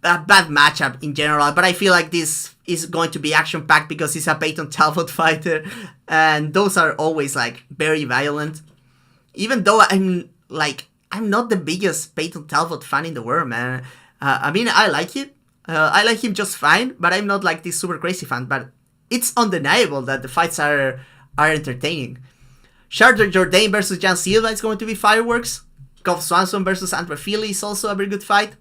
a bad matchup in general. But I feel like this is going to be action-packed because he's a Peyton Talbott fighter, and those are always like very violent. Even though I'm not the biggest Peyton Talbott fan in the world, man. I mean, I like it. I like him just fine, but I'm not like this super crazy fan. But it's undeniable that the fights are entertaining. Jourdain versus Jan Silva is going to be fireworks. Swanson versus Fili is also a very good fight.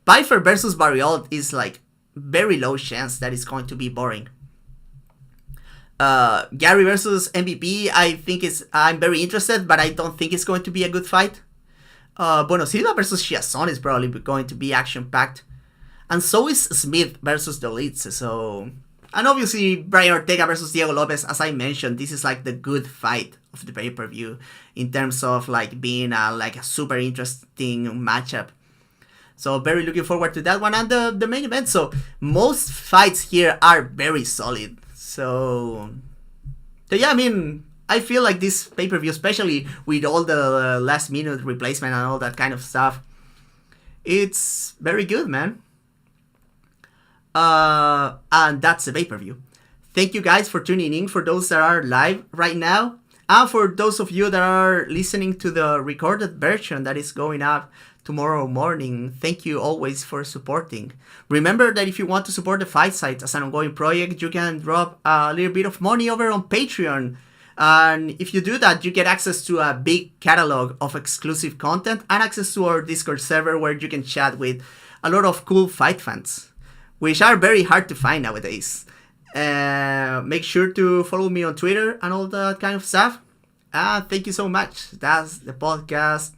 Pyfer versus Barriault is like very low chance that it's going to be boring. Gary versus MVP, I'm very interested, but I don't think it's going to be a good fight. Bueno-Silva versus Chiason is probably going to be action-packed. And so is Smith versus Dolidze. So, and obviously Brian Ortega versus Diego Lopes, as I mentioned, this is like the good fight of the pay-per-view in terms of like being a super interesting matchup. So very looking forward to that one and the main event. So most fights here are very solid. So yeah, I mean, I feel like this pay-per-view, especially with all the last minute replacement and all that kind of stuff, it's very good, man. And that's the pay-per-view. Thank you guys for tuning in, for those that are live right now, and for those of you that are listening to the recorded version that is going up tomorrow morning. Thank you always for supporting. Remember that if you want to support the Fight Site as an ongoing project, you can drop a little bit of money over on Patreon. And if you do that, you get access to a big catalog of exclusive content and access to our Discord server where you can chat with a lot of cool fight fans, which are very hard to find nowadays. Make sure to follow me on Twitter and all that kind of stuff. Thank you so much. That's the podcast.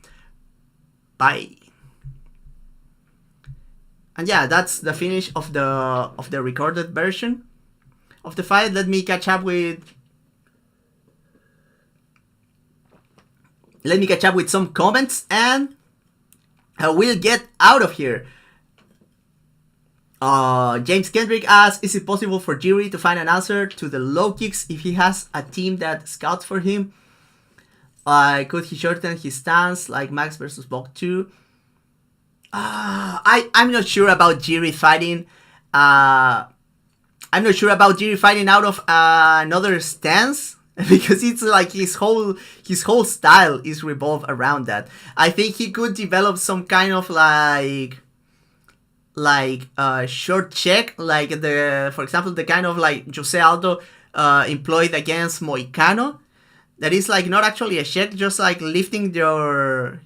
Bye. And yeah, that's the finish of the recorded version of the fight. Let me catch up with some comments and we'll get out of here. James Kendrick asks, is it possible for Ghemmouri to find an answer to the low kicks if he has a team that scouts for him? Could he shorten his stance like Max versus Bok 2? I'm not sure about Ghemmouri fighting. I'm not sure about Ghemmouri fighting out of another stance. because it's like his whole style is revolved around that. I think he could develop some kind of like short check, like for example, the kind of like Jose Aldo employed against Moicano. That is like not actually a check, just like lifting your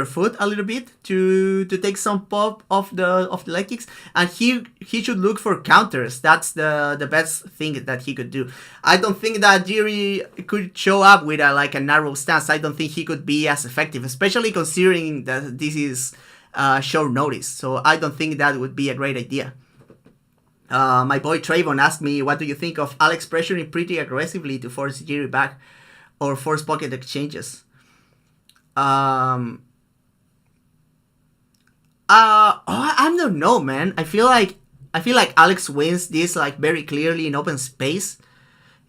foot a little bit to take some pop of the leg kicks, and he should look for counters. That's the best thing that he could do. I don't think that Ghemmouri could show up with a narrow stance. I don't think he could be as effective, especially considering that this is short notice. So I don't think that would be a great idea. My boy Trayvon asked me, what do you think of Alex pressuring pretty aggressively to force Ghemmouri back or force pocket exchanges? I don't know, man. I feel like Alex wins this like very clearly in open space.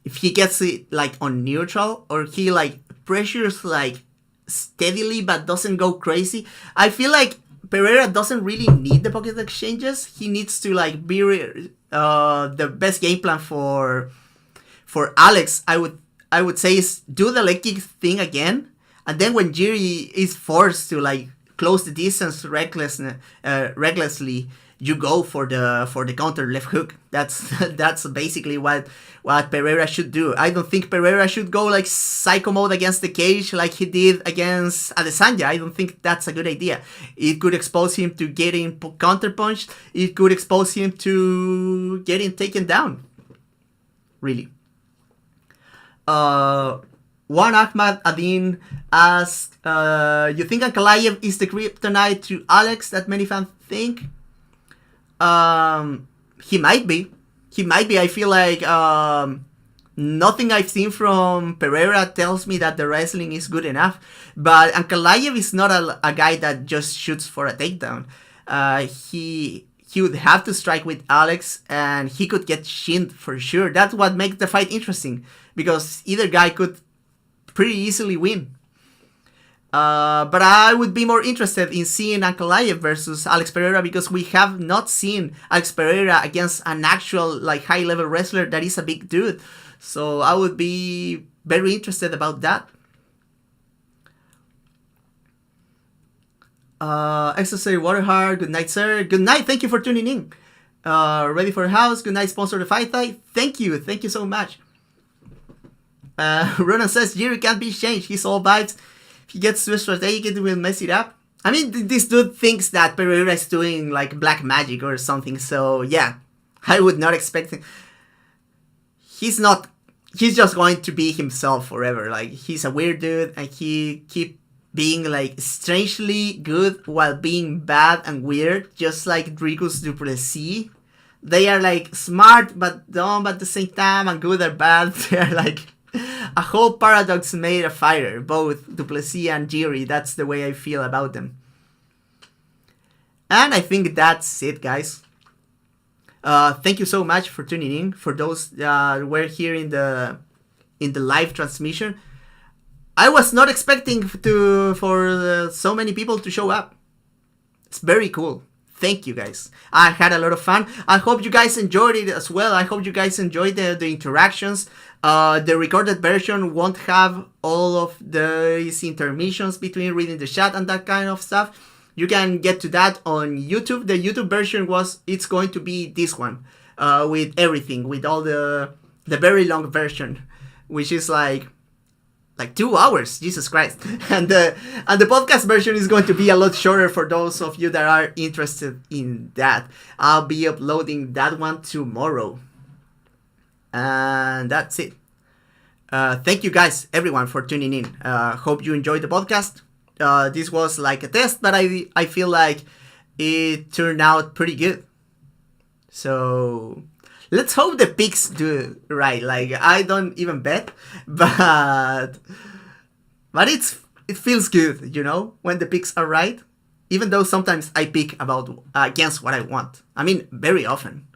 If he gets it like on neutral, or he like pressures like steadily but doesn't go crazy. I feel like Pereira doesn't really need the pocket exchanges. He needs to like be the best game plan for Alex. I would say is do the leg kick thing again, and then when Ghemmouri is forced to like close the distance recklessly, you go for the counter left hook. That's basically what Pereira should do. I don't think Pereira should go like psycho mode against the cage like he did against Adesanya. I don't think that's a good idea. It could expose him to getting counter punched. It could expose him to getting taken down. Really. One Ahmad Adin asks, you think Ankalaev is the kryptonite to Alex that many fans think? He might be. I feel like nothing I've seen from Pereira tells me that the wrestling is good enough. But Ankalaev is not a guy that just shoots for a takedown. He would have to strike with Alex, and he could get shinned for sure. That's what makes the fight interesting, because either guy could pretty easily win. But I would be more interested in seeing Ankalaev versus Alex Pereira, because we have not seen Alex Pereira against an actual like high level wrestler that is a big dude. So I would be very interested about that. Exercise Waterhard, good night, sir. Good night, thank you for tuning in. Ready for the house, good night, sponsor the fight night. Thank you so much. Ronan says Ghemmouri can't be changed, he's all vibes. If he gets too strategic, it will mess it up. I mean, this dude thinks that Pereira is doing like black magic or something, so yeah, I would not expect him. He's just going to be himself forever. Like, he's a weird dude, and he keep being like strangely good while being bad and weird, just like Dricus Duplessis. They are like smart but dumb at the same time, and good or bad. They're like a whole paradox made of fire, both Duplessis and Ghemmouri. That's the way I feel about them. And I think that's it, guys. Thank you so much for tuning in. For those that were here in the live transmission, I was not expecting for so many people to show up. It's very cool. Thank you, guys. I had a lot of fun. I hope you guys enjoyed it as well. I hope you guys enjoyed the interactions. The recorded version won't have all of these intermissions between reading the chat and that kind of stuff. You can get to that on YouTube. The YouTube version it's going to be this one, with everything, with all the very long version, which is like 2 hours. Jesus Christ. And the podcast version is going to be a lot shorter for those of you that are interested in that. I'll be uploading that one tomorrow. And that's it. Thank you guys, everyone, for tuning in. Hope you enjoyed the podcast. This was like a test, but I feel like it turned out pretty good. So let's hope the picks do right. Like, I don't even bet, but it feels good, you know, when the picks are right. Even though sometimes I pick against what I want. I mean, very often.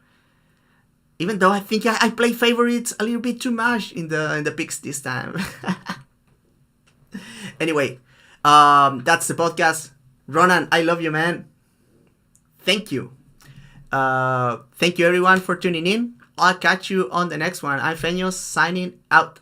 Even though I think I play favorites a little bit too much in the picks this time. Anyway, that's the podcast. Ronan, I love you, man. Thank you. Thank you, everyone, for tuning in. I'll catch you on the next one. I'm Feños, signing out.